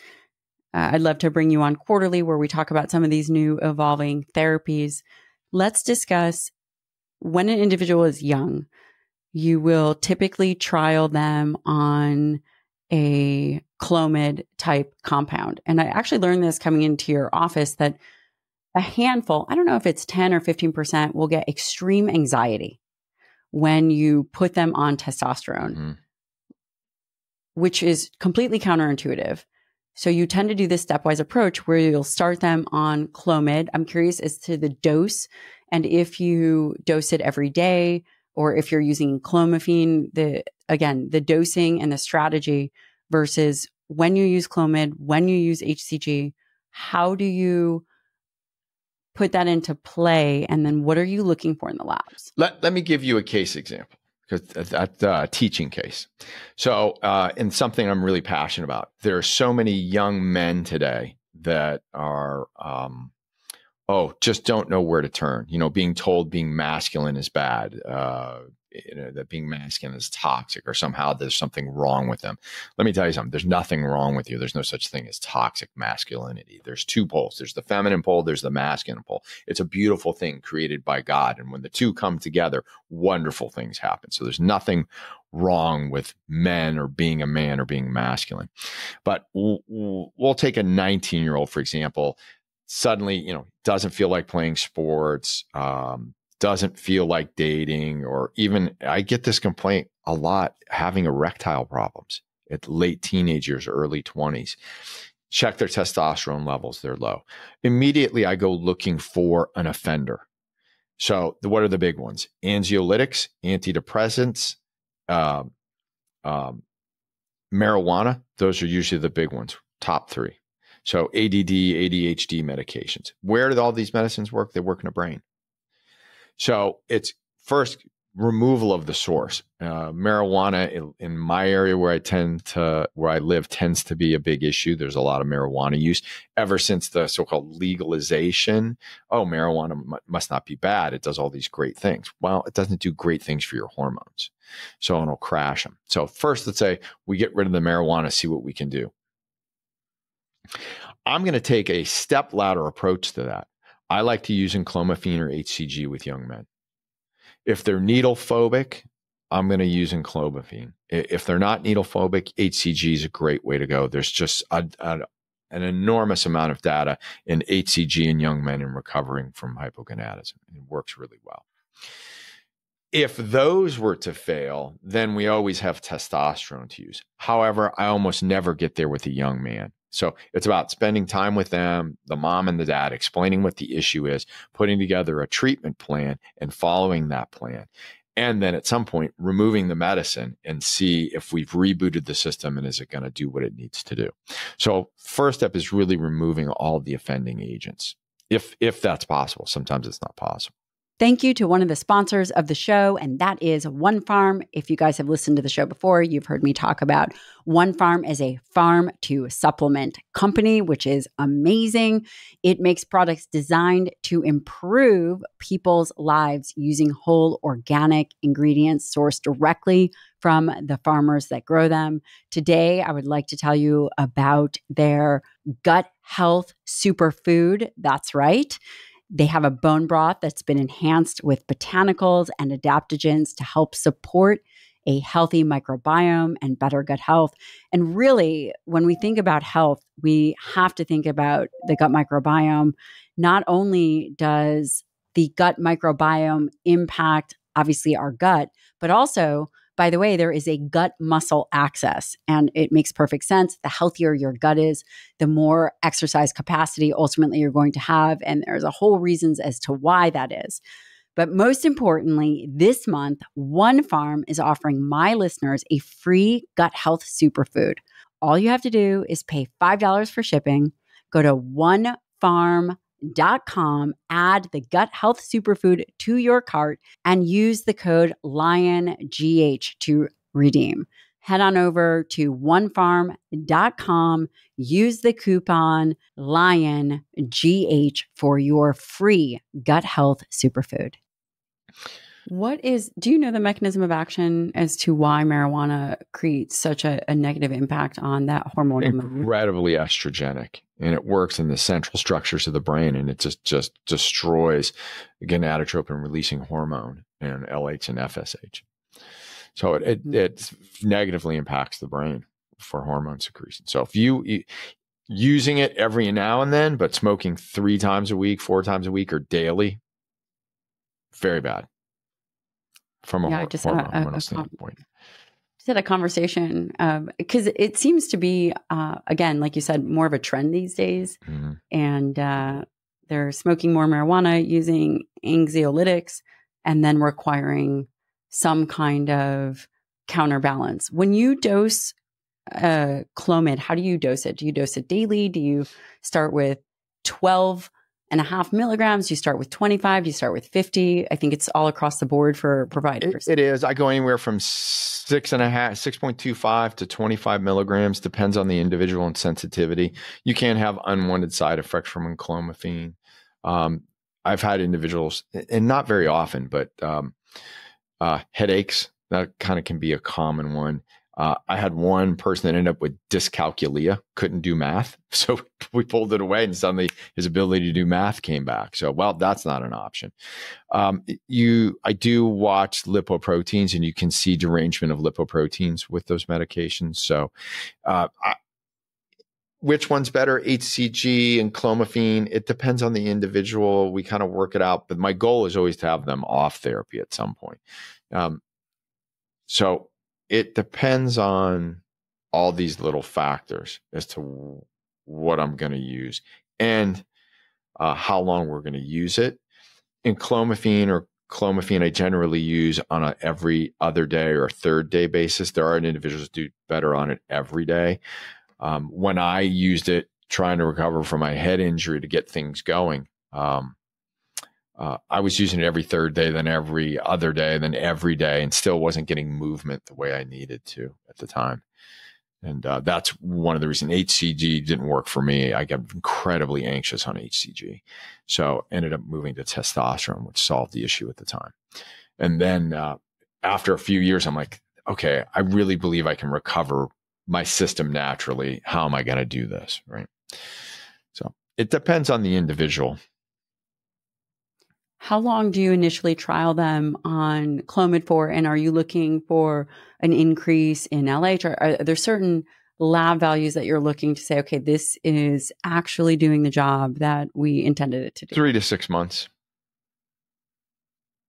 I'd love to bring you on quarterly where we talk about some of these new evolving therapies. Let's discuss when an individual is young, you will typically trial them on a Clomid type compound. And I actually learned this coming into your office that a handful, I don't know if it's 10 or 15%, will get extreme anxiety when you put them on testosterone, which is completely counterintuitive. So you tend to do this stepwise approach where you'll start them on Clomid. I'm curious as to the dose and if you dose it every day or if you're using Enclomophine, the dosing and the strategy versus when you use Clomid, when you use HCG, how do you put that into play? And then what are you looking for in the labs? Let me give you a case example, because that's a teaching case. So, and something I'm really passionate about. There are so many young men today that are, just don't know where to turn. Being told being masculine is bad, that being masculine is toxic, or somehow there's something wrong with them. Let me tell you something. There's nothing wrong with you. There's no such thing as toxic masculinity. There's two poles. There's the feminine pole. There's the masculine pole. It's a beautiful thing created by God. And when the two come together, wonderful things happen. So there's nothing wrong with men or being a man or being masculine. But we'll take a 19-year-old, for example, suddenly, doesn't feel like playing sports, doesn't feel like dating, or even I get this complaint a lot, having erectile problems at late teenage years, early 20s. Check their testosterone levels, they're low. Immediately, I go looking for an offender. So what are the big ones? Anxiolytics, antidepressants, marijuana. Those are usually the big ones, top three. So ADD, ADHD medications. Where do all these medicines work? They work in the brain. So it's first removal of the source. Marijuana in my area where I live tends to be a big issue. There's a lot of marijuana use ever since the so-called legalization. Oh, marijuana must not be bad. It does all these great things. Well, it doesn't do great things for your hormones. So it'll crash them. So first, let's say we get rid of the marijuana, see what we can do. I'm going to take a step ladder approach to that. I like to use Enclomophine or HCG with young men. If they're needle phobic, I'm going to use Enclomophine. If they're not needle phobic, HCG is a great way to go. There's just an enormous amount of data in HCG in young men in recovering from hypogonadism. It works really well. If those were to fail, then we always have testosterone to use. However, I almost never get there with a young man. So it's about spending time with them, the mom and the dad, explaining what the issue is, putting together a treatment plan and following that plan. And then at some point, removing the medicine and see if we've rebooted the system and is it going to do what it needs to do. So first step is really removing all the offending agents, if that's possible. Sometimes it's not possible. Thank you to one of the sponsors of the show, and that is One Farm. If you guys have listened to the show before, you've heard me talk about One Farm as a farm to supplement company, which is amazing. It makes products designed to improve people's lives using whole organic ingredients sourced directly from the farmers that grow them. Today, I would like to tell you about their gut health superfood. That's right. They have a bone broth that's been enhanced with botanicals and adaptogens to help support a healthy microbiome and better gut health. And really, when we think about health, we have to think about the gut microbiome. Not only does the gut microbiome impact, obviously, our gut, but also, by the way, there is a gut muscle axis, and it makes perfect sense. The healthier your gut is, the more exercise capacity ultimately you're going to have. And there's a whole reasons as to why that is. But most importantly, this month, One Farm is offering my listeners a free gut health superfood. All you have to do is pay $5 for shipping. Go to onefarm.com, add the gut health superfood to your cart, and use the code LYONGH to redeem. Head on over to onefarm.com, use the coupon LYONGH for your free gut health superfood. Do you know the mechanism of action as to why marijuana creates such a negative impact on that hormonal movement? Incredibly estrogenic, and it works in the central structures of the brain, and it just destroys gonadotropin releasing hormone and LH and FSH. So it negatively impacts the brain for hormone secretion. So if you using it every now and then, but smoking 3 times a week, 4 times a week, or daily, very bad. From a hormonal standpoint. Just had a conversation because it seems to be, again, like you said, more of a trend these days. Mm-hmm. And they're smoking more marijuana, using anxiolytics, and then requiring some kind of counterbalance. When you dose Clomid, how do you dose it? Do you dose it daily? Do you start with 12 6.5 milligrams? Do you start with 25? Do you start with 50? I think it's all across the board for providers. It is. I go anywhere from 6.25 to 25 milligrams, depends on the individual and sensitivity. You can have unwanted side effects from enclomophine. I've had individuals, and not very often, but headaches, that kind of can be a common one. I had one person that ended up with dyscalculia, couldn't do math. So we pulled it away and suddenly his ability to do math came back. So, well, that's not an option. I do watch lipoproteins, and you can see derangement of lipoproteins with those medications. So, which one's better, HCG and clomiphene? It depends on the individual. We kind of work it out, but my goal is always to have them off therapy at some point. So it depends on all these little factors as to what I'm going to use and how long we're going to use it. Enclomophine or clomiphene, I generally use on a every other day or third day basis. There are individuals who do better on it every day. When I used it trying to recover from my head injury to get things going, I was using it every third day, then every other day, then every day, and still wasn't getting movement the way I needed to at the time. And that's one of the reasons HCG didn't work for me. I got incredibly anxious on HCG. So ended up moving to testosterone, which solved the issue at the time. And then after a few years, I'm like, okay, I really believe I can recover my system naturally. How am I going to do this? Right. So it depends on the individual. How long do you initially trial them on Clomid for? And are you looking for an increase in LH? Or are there certain lab values that you're looking to say, okay, this is actually doing the job that we intended it to do? 3 to 6 months.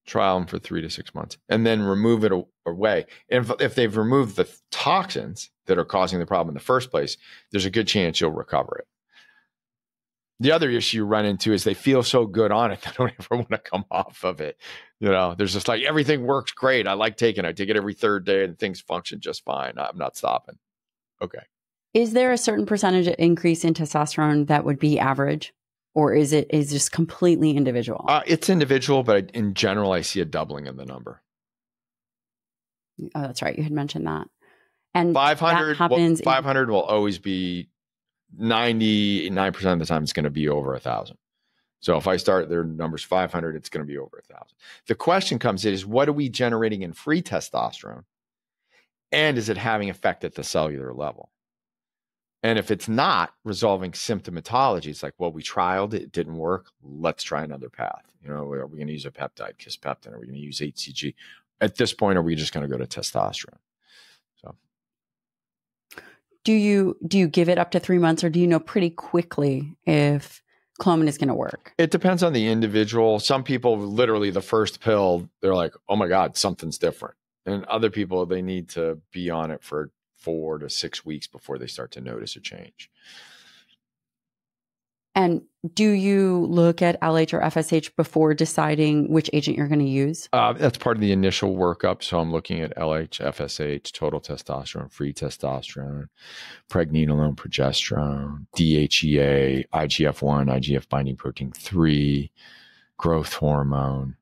Trial them for 3 to 6 months and then remove it away. And if they've removed the toxins that are causing the problem in the first place, there's a good chance you'll recover it. The other issue you run into is they feel so good on it, they don't ever want to come off of it. You know, there's just like, everything works great. I like taking it. I take it every third day and things function just fine. I'm not stopping. Okay. Is there a certain percentage increase in testosterone that would be average? Or is just completely individual? It's individual, but in general, I see a doubling in the number. Oh, that's right. You had mentioned that. And 500, that happens 500 will always be 99% of the time, it's going to be over 1,000. So if I start their numbers 500, it's going to be over 1,000. The question comes in is, what are we generating in free testosterone? And is it having effect at the cellular level? And if it's not resolving symptomatology, it's like, well, we trialed it, it didn't work. Let's try another path. You know, are we going to use a peptide, kisspeptin? Are we going to use HCG? At this point, are we just going to go to testosterone? So, do you give it up to 3 months, or do you know pretty quickly if Clomid is going to work? It depends on the individual. Some people, literally the first pill, they're like, oh my God, something's different. And other people, they need to be on it for 4 to 6 weeks before they start to notice a change. And do you look at LH or FSH before deciding which agent you're going to use? That's part of the initial workup. So I'm looking at LH, FSH, total testosterone, free testosterone, pregnenolone, progesterone, DHEA, IGF-1, IGF binding protein 3, growth hormone.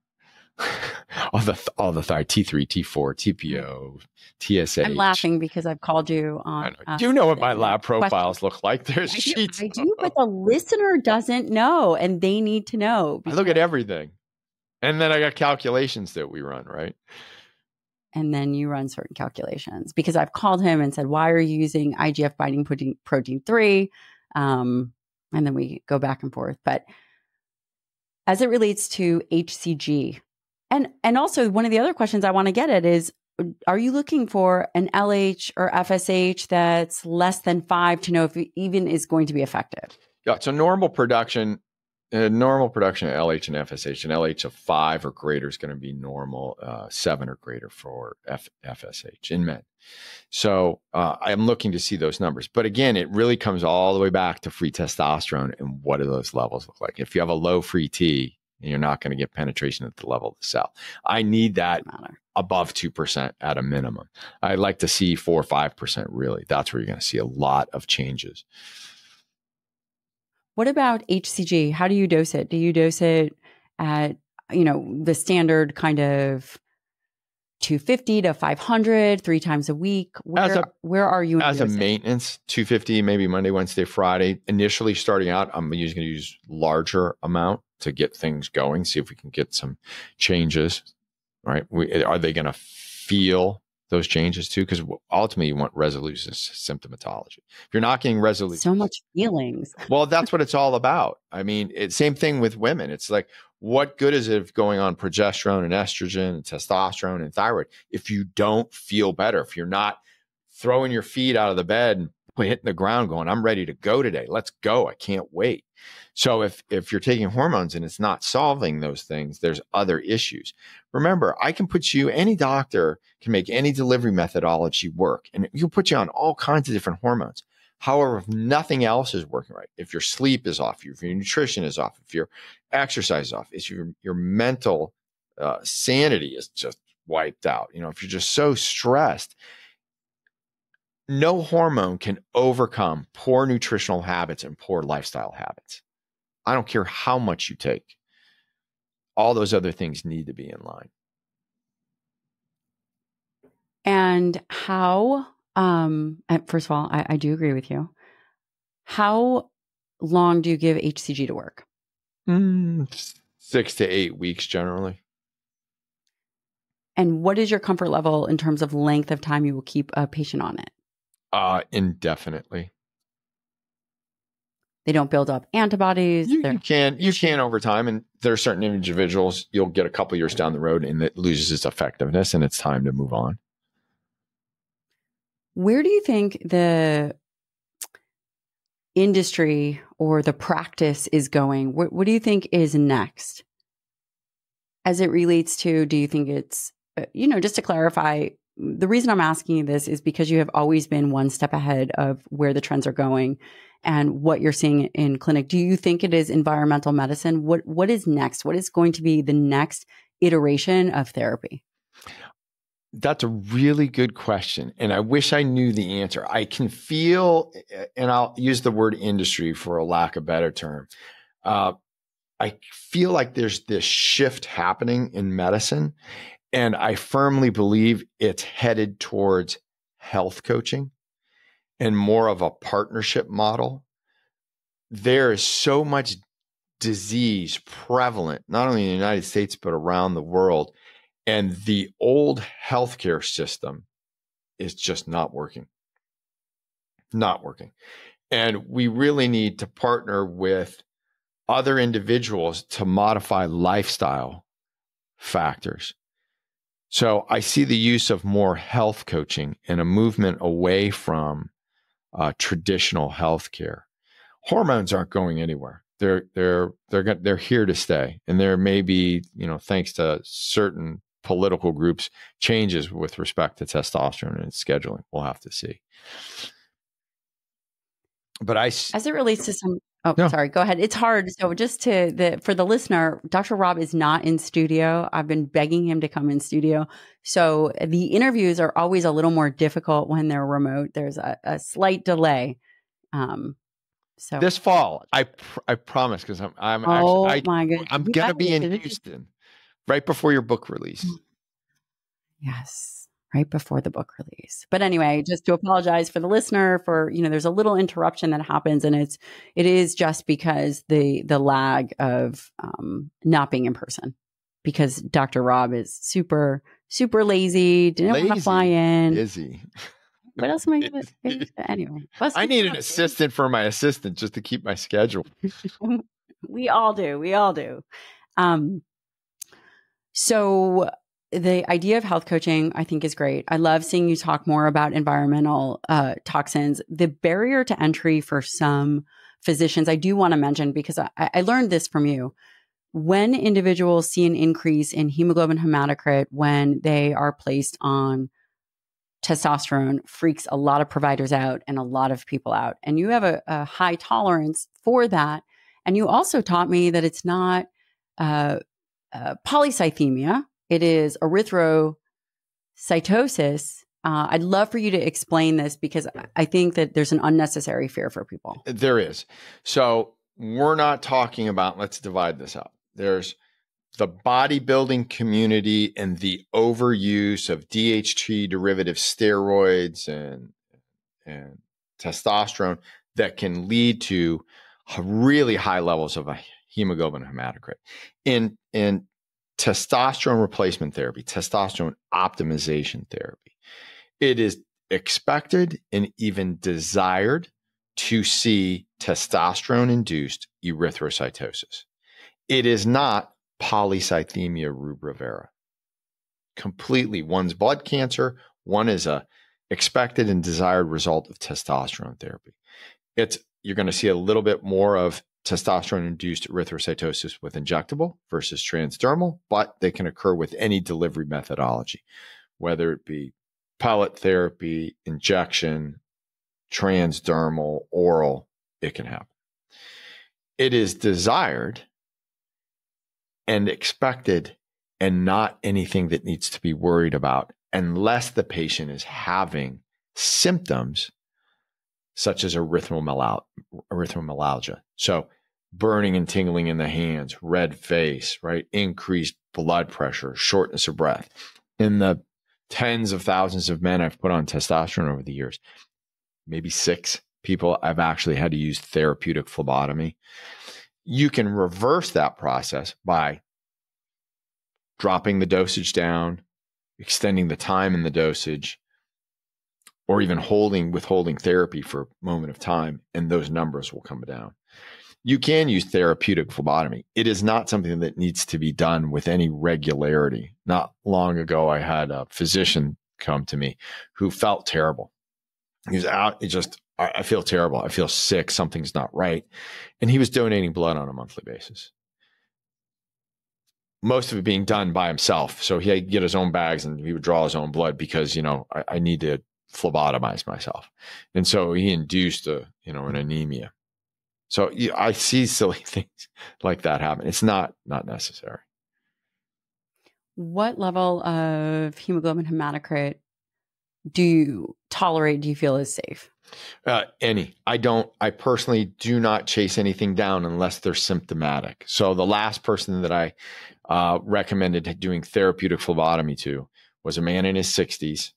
all the T3, T4, TPO, TSH. I'm laughing because I've called you on. Do you know what my lab profiles look like? There's sheets. I do, but the listener doesn't know, and they need to know. I look at everything, and then I got calculations that we run, right? And then you run certain calculations, because I've called him and said, "Why are you using IGF binding protein 3?" And then we go back and forth. But as it relates to HCG. And also, one of the other questions I want to get at is, are you looking for an LH or FSH that's less than 5 to know if it even is going to be effective? Yeah, so normal production of LH and FSH, and LH of 5 or greater is going to be normal, 7 or greater for FSH in men. So I'm looking to see those numbers. But again, it really comes all the way back to free testosterone and what do those levels look like. If you have a low free T, you're not going to get penetration at the level of the cell. I need that above 2% at a minimum. I'd like to see 4 or 5% really. That's where you're going to see a lot of changes. What about HCG? How do you dose it? Do you dose it at, the standard kind of 250 to 500, 3 times a week? Where are you in as a dosing? maintenance? 250, maybe Monday, Wednesday, Friday. Initially starting out, I'm going to use larger amount to get things going, see if we can get some changes, right? Are they going to feel those changes too? Because ultimately you want resolution symptomatology. If you're not getting resolution, So much feelings. well, that's what it's all about. I mean, same thing with women. It's like, what good is it going on progesterone and estrogen and testosterone and thyroid if you don't feel better, if you're not throwing your feet out of the bed and hitting the ground going, I'm ready to go today. Let's go. I can't wait. So if you're taking hormones and it's not solving those things, there's other issues. Remember, I can put you, any doctor can make any delivery methodology work, and you can put you on all kinds of different hormones. However, if nothing else is working right, if your sleep is off, if your nutrition is off, if your exercise is off, if your mental sanity is just wiped out, if you're just so stressed, no hormone can overcome poor nutritional habits and poor lifestyle habits. I don't care how much you take. All those other things need to be in line. And how, first of all, I do agree with you. How long do you give HCG to work? 6 to 8 weeks generally. And what is your comfort level in terms of length of time you will keep a patient on it? Indefinitely. They don't build up antibodies. You can over time, and there are certain individuals you'll get a couple years down the road and it loses its effectiveness and it's time to move on. Where do you think the industry or the practice is going? What do you think is next? As it relates to, do you think it's, just to clarify, the reason I'm asking you this is because you have always been one step ahead of where the trends are going and what you're seeing in clinic. Do you think it is environmental medicine? What is next? What is going to be the next iteration of therapy? That's a really good question. And I wish I knew the answer. I can feel, and I'll use the word industry for a lack of a better term. I feel like there's this shift happening in medicine, and I firmly believe it's headed towards health coaching and more of a partnership model. There is so much disease prevalent, not only in the United States, but around the world. And the old healthcare system is just not working. Not working. And we really need to partner with other individuals to modify lifestyle factors. So I see the use of more health coaching and a movement away from traditional healthcare. Hormones aren't going anywhere. They're here to stay, and there may be, thanks to certain political groups, changes with respect to testosterone and its scheduling. We'll have to see. But as it relates to some. Oh, no. Sorry. Go ahead. It's hard. So just for the listener, Dr. Rob is not in studio. I've been begging him to come in studio. So the interviews are always a little more difficult when they're remote. There's a slight delay. So this fall, I promise, because I'm going to be in Houston right before your book release. Yes. Right before the book release. But anyway, just to apologize for the listener for, there's a little interruption that happens, and it is just because the lag of not being in person, because Dr. Rob is super, super lazy, didn't want to fly in. Busy. What else am I going to anyway? I need an assistant for my assistant just to keep my schedule. We all do. So the idea of health coaching, I think, is great. I love seeing you talk more about environmental toxins. The barrier to entry for some physicians, I do want to mention, because I learned this from you. When individuals see an increase in hemoglobin hematocrit when they are placed on testosterone, freaks a lot of providers out and a lot of people out. And you have a high tolerance for that. And you also taught me that it's not polycythemia. It is erythrocytosis. I'd love for you to explain this, because I think that there's an unnecessary fear for people. There is. So we're not talking about, let's divide this up. There's the bodybuilding community and the overuse of DHT derivative steroids and testosterone that can lead to really high levels of a hemoglobin hematocrit. In testosterone replacement therapy, testosterone optimization therapy, it is expected and even desired to see testosterone-induced erythrocytosis. It is not polycythemia rubra vera. Completely, one's blood cancer, one is a expected and desired result of testosterone therapy. You're going to see a little bit more of testosterone-induced erythrocytosis with injectable versus transdermal, but they can occur with any delivery methodology, whether it be pellet therapy, injection, transdermal, oral, it can happen. It is desired and expected and not anything that needs to be worried about unless the patient is having symptoms such as erythromelalgia. So burning and tingling in the hands, red face, right? Increased blood pressure, shortness of breath. In the tens of thousands of men I've put on testosterone over the years, maybe 6 people I've actually had to use therapeutic phlebotomy. You can reverse that process by dropping the dosage down, extending the time in the dosage, or even withholding therapy for a moment of time, and those numbers will come down. You can use therapeutic phlebotomy. It is not something that needs to be done with any regularity. Not long ago, I had a physician come to me who felt terrible. He was out. I feel terrible. I feel sick. Something's not right. And he was donating blood on a monthly basis. Most of it being done by himself. So he'd get his own bags and he would draw his own blood because, I need to phlebotomize myself. And so he induced an anemia. So I see silly things like that happen. It's not necessary. What level of hemoglobin hematocrit do you tolerate? Do you feel is safe? Any. I personally do not chase anything down unless they're symptomatic. So the last person that I recommended doing therapeutic phlebotomy to was a man in his 60s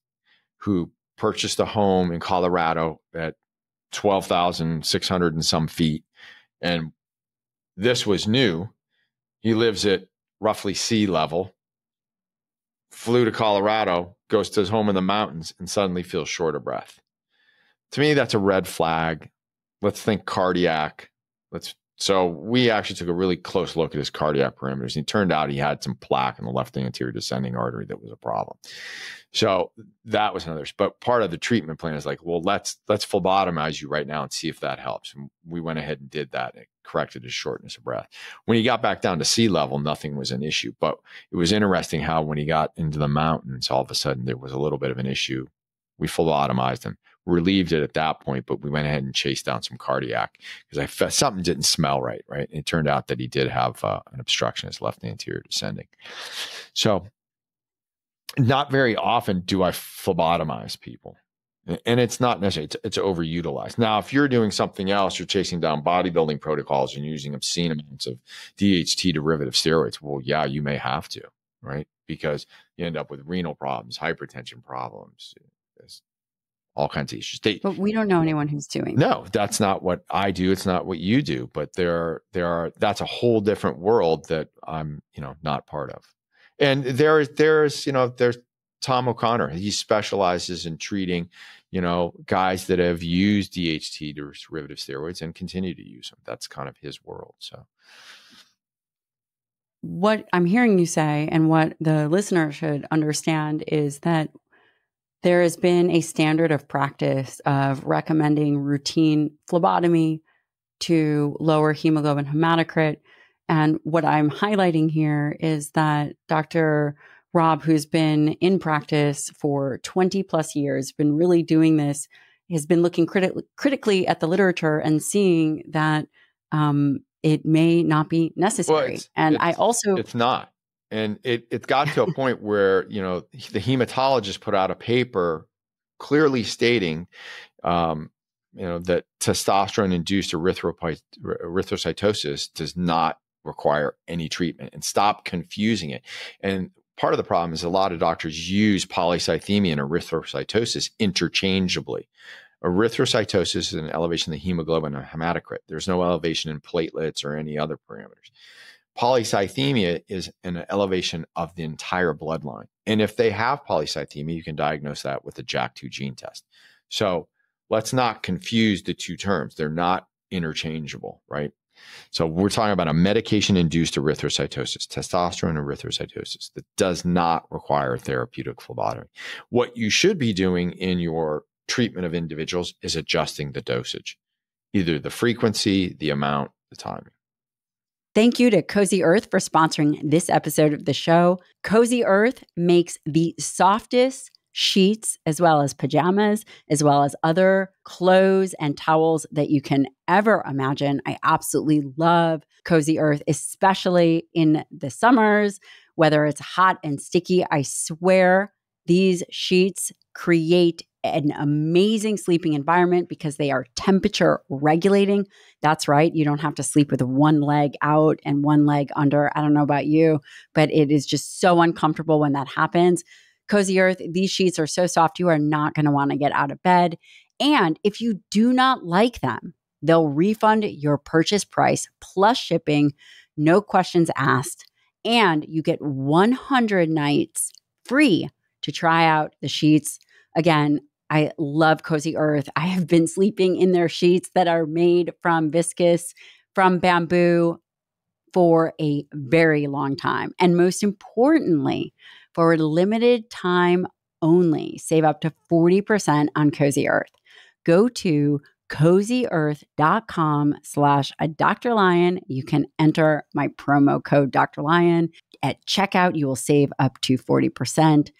who purchased a home in Colorado at 12,600 and some feet. And this was new. He lives at roughly sea level, flew to Colorado, goes to his home in the mountains, and suddenly feels short of breath. To me, that's a red flag. Let's think cardiac. So we actually took a really close look at his cardiac parameters. And it turned out he had some plaque in the left anterior descending artery that was a problem. So that was another. But part of the treatment plan is like, well, let's phlebotomize you right now and see if that helps. And we went ahead and did that. It corrected his shortness of breath. When he got back down to sea level, nothing was an issue. But it was interesting how when he got into the mountains, all of a sudden there was a little bit of an issue. We phlebotomized him, relieved it at that point, but we went ahead and chased down some cardiac because something didn't smell right. And it turned out that he did have an obstruction in his left anterior descending. So not very often do I phlebotomize people. And it's not necessarily, it's overutilized. Now, if you're doing something else, you're chasing down bodybuilding protocols and using obscene amounts of DHT derivative steroids, well, yeah, you may have to, right? Because you end up with renal problems, hypertension problems, all kinds of issues. But we don't know anyone who's doing that. No, that's not what I do. It's not what you do. But that's a whole different world that I'm, not part of. And there's Tom O'Connor. He specializes in treating, guys that have used DHT derivative steroids and continue to use them. That's kind of his world. So what I'm hearing you say and what the listener should understand is that there has been a standard of practice of recommending routine phlebotomy to lower hemoglobin hematocrit. And what I'm highlighting here is that Dr. Rob, who's been in practice for 20 plus years, been really doing this, has been looking critically at the literature and seeing that it may not be necessary. It's not. And it got to a point where, the hematologist put out a paper clearly stating, that testosterone-induced erythrocytosis does not require any treatment, and stop confusing it. And part of the problem is a lot of doctors use polycythemia and erythrocytosis interchangeably. Erythrocytosis is an elevation of the hemoglobin and hematocrit. There's no elevation in platelets or any other parameters. Polycythemia is an elevation of the entire bloodline. And if they have polycythemia, you can diagnose that with a JAK2 gene test. So let's not confuse the two terms. They're not interchangeable, right? So we're talking about a medication-induced erythrocytosis, testosterone erythrocytosis, that does not require therapeutic phlebotomy. What you should be doing in your treatment of individuals is adjusting the dosage, either the frequency, the amount, the timing. Thank you to Cozy Earth for sponsoring this episode of the show. Cozy Earth makes the softest sheets, as well as pajamas, as well as other clothes and towels that you can ever imagine. I absolutely love Cozy Earth, especially in the summers, whether it's hot and sticky. I swear these sheets create an amazing sleeping environment because they are temperature regulating. That's right. You don't have to sleep with one leg out and one leg under. I don't know about you, but it is just so uncomfortable when that happens. Cozy Earth, these sheets are so soft, you are not going to want to get out of bed. And if you do not like them, they'll refund your purchase price plus shipping, no questions asked. And you get 100 nights free to try out the sheets. Again, I love Cozy Earth. I have been sleeping in their sheets that are made from viscose, from bamboo for a very long time. And most importantly, for a limited time only, save up to 40% on Cozy Earth. Go to cozyearth.com/Dr. Lyon. You can enter my promo code Dr. Lyon. At checkout, you will save up to 40%.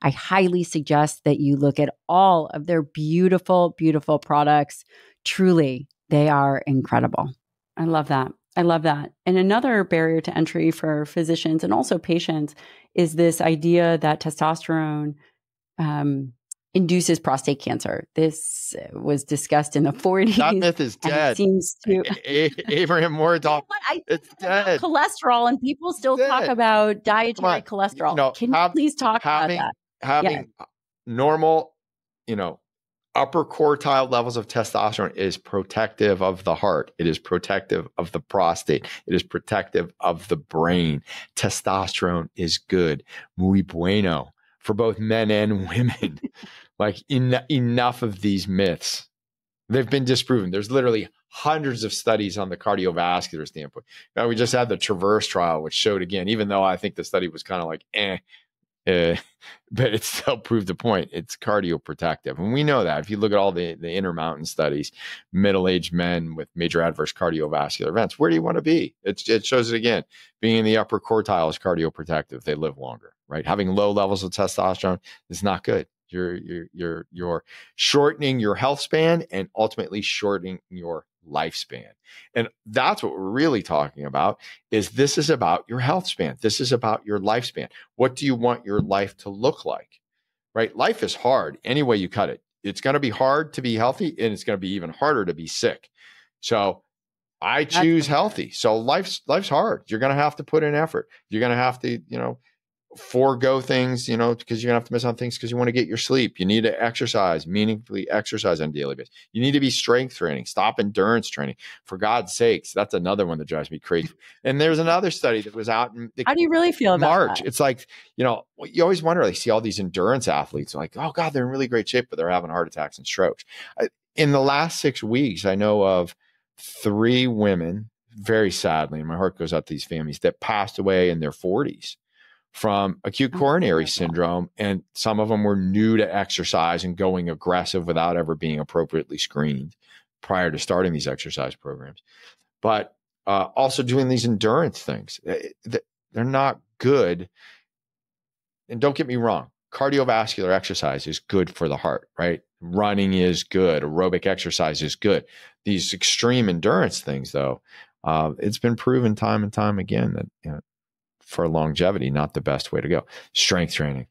I highly suggest that you look at all of their beautiful, beautiful products. Truly, they are incredible. I love that. I love that. And another barrier to entry for physicians and also patients is this idea that testosterone induces prostate cancer. This was discussed in the 40s. That myth is dead. It seems to Abraham Murdoch. It's dead. Cholesterol, and people still talk about dietary cholesterol. Can you please talk about that? Having normal, upper quartile levels of testosterone is protective of the heart. It is protective of the prostate. It is protective of the brain. Testosterone is good. Muy bueno for both men and women. Enough of these myths. They've been disproven. There's literally hundreds of studies on the cardiovascular standpoint. Now, we just had the Traverse trial, which showed again, even though I think the study was kind of like, but it still proved the point. It's cardioprotective. And we know that if you look at all the Intermountain studies, middle-aged men with major adverse cardiovascular events, where do you want to be? It shows it again. Being in the upper quartile is cardioprotective. They live longer, right? Having low levels of testosterone is not good. You're shortening your health span and ultimately shortening your lifespan. And that's what we're really talking about. This is about your health span. This is about your lifespan. What do you want your life to look like? Right? Life is hard any way you cut it. It's going to be hard to be healthy, and it's going to be even harder to be sick. So I choose healthy. So life's hard. You're going to have to put in effort. You're going to have to, forego things, because you're going to have to miss on things because you want to get your sleep. You need to exercise, meaningfully exercise on a daily basis. You need to be strength training, stop endurance training. For God's sakes, that's another one that drives me crazy. And there's another study that was out in How do you really feel about March. That? It's like, you always wonder, they see all these endurance athletes like, oh God, they're in really great shape, but they're having heart attacks and strokes. In the last 6 weeks, I know of 3 women, very sadly, and my heart goes out to these families, that passed away in their 40s. From acute coronary syndrome. And some of them were new to exercise and going aggressive without ever being appropriately screened prior to starting these exercise programs. But also doing these endurance things. They're not good. And don't get me wrong, cardiovascular exercise is good for the heart, right? Running is good. Aerobic exercise is good. These extreme endurance things, though, it's been proven time and time again that, for longevity, not the best way to go. Strength training.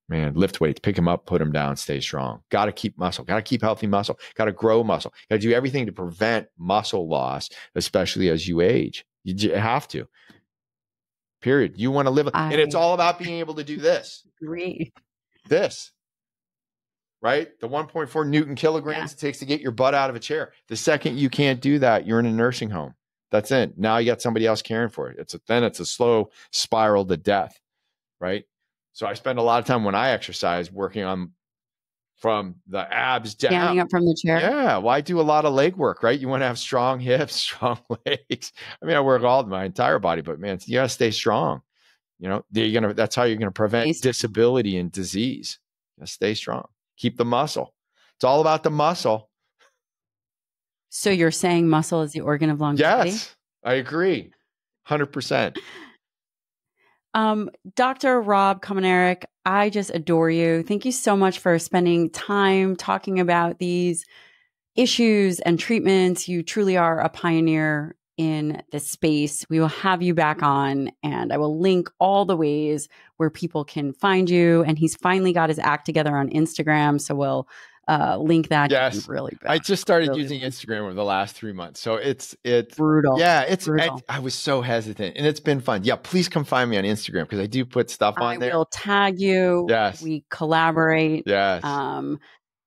Man, lift weights, pick them up, put them down, stay strong. Got to keep muscle, got to keep healthy muscle, got to grow muscle, got to do everything to prevent muscle loss, especially as you age. You have to. Period. You want to live, and it's all about being able to do this. Agree. This, right? The 1.4 Newton kilograms it takes to get your butt out of a chair. The second you can't do that, you're in a nursing home. That's it. Now you got somebody else caring for it. Then it's a slow spiral to death, right? So I spend a lot of time when I exercise working on from the abs down. Standing up from the chair. Yeah. Well, I do a lot of leg work, right? You want to have strong hips, strong legs. I mean, I work my entire body, but man, you got to stay strong. You know, that's how you're going to prevent disability and disease. Stay strong. Keep the muscle. It's all about the muscle. So you're saying muscle is the organ of longevity? Yes, I agree. 100%. Dr. Rob Kominiarek, I just adore you. Thank you so much for spending time talking about these issues and treatments. You truly are a pioneer in this space. We will have you back on, and I will link all the ways where people can find you. And he's finally got his act together on Instagram, so we'll link that. Yes, really bad. I just started using Instagram over the last 3 months, so it's brutal. Yeah, it's brutal. I was so hesitant, and it's been fun. Yeah, please come find me on Instagram because I do put stuff on there. I will tag you. Yes, we collaborate. Yes,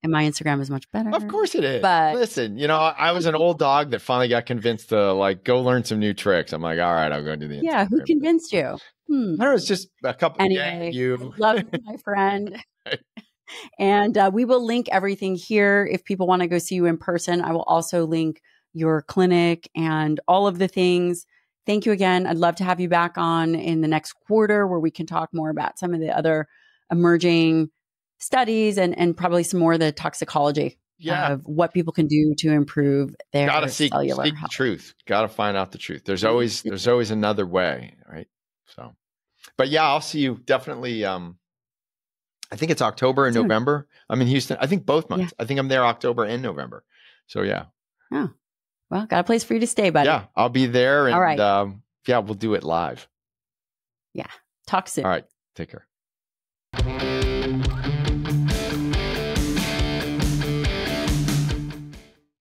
and my Instagram is much better. Of course it is. But listen, you know, I was an old dog that finally got convinced to like go learn some new tricks. I'm like, all right, I'll go do the Instagram. Yeah, who convinced you? I don't know. It's just a couple. Anyway, you love you, my friend. And we will link everything here. If people want to go see you in person, I will also link your clinic and all of the things. Thank you again. I'd love to have you back on in the next quarter where we can talk more about some of the other emerging studies and probably some more of the toxicology of what people can do to improve their cellular health. The truth. Got to find out the truth. There's always another way, right? So, but yeah, I'll see you definitely. I think it's October and November. I'm in Houston. I think both months. Yeah. I think I'm there October and November. So yeah. Oh, well, got a place for you to stay, buddy. Yeah, I'll be there. And, all right. Yeah, we'll do it live. Yeah. Talk soon. All right. Take care.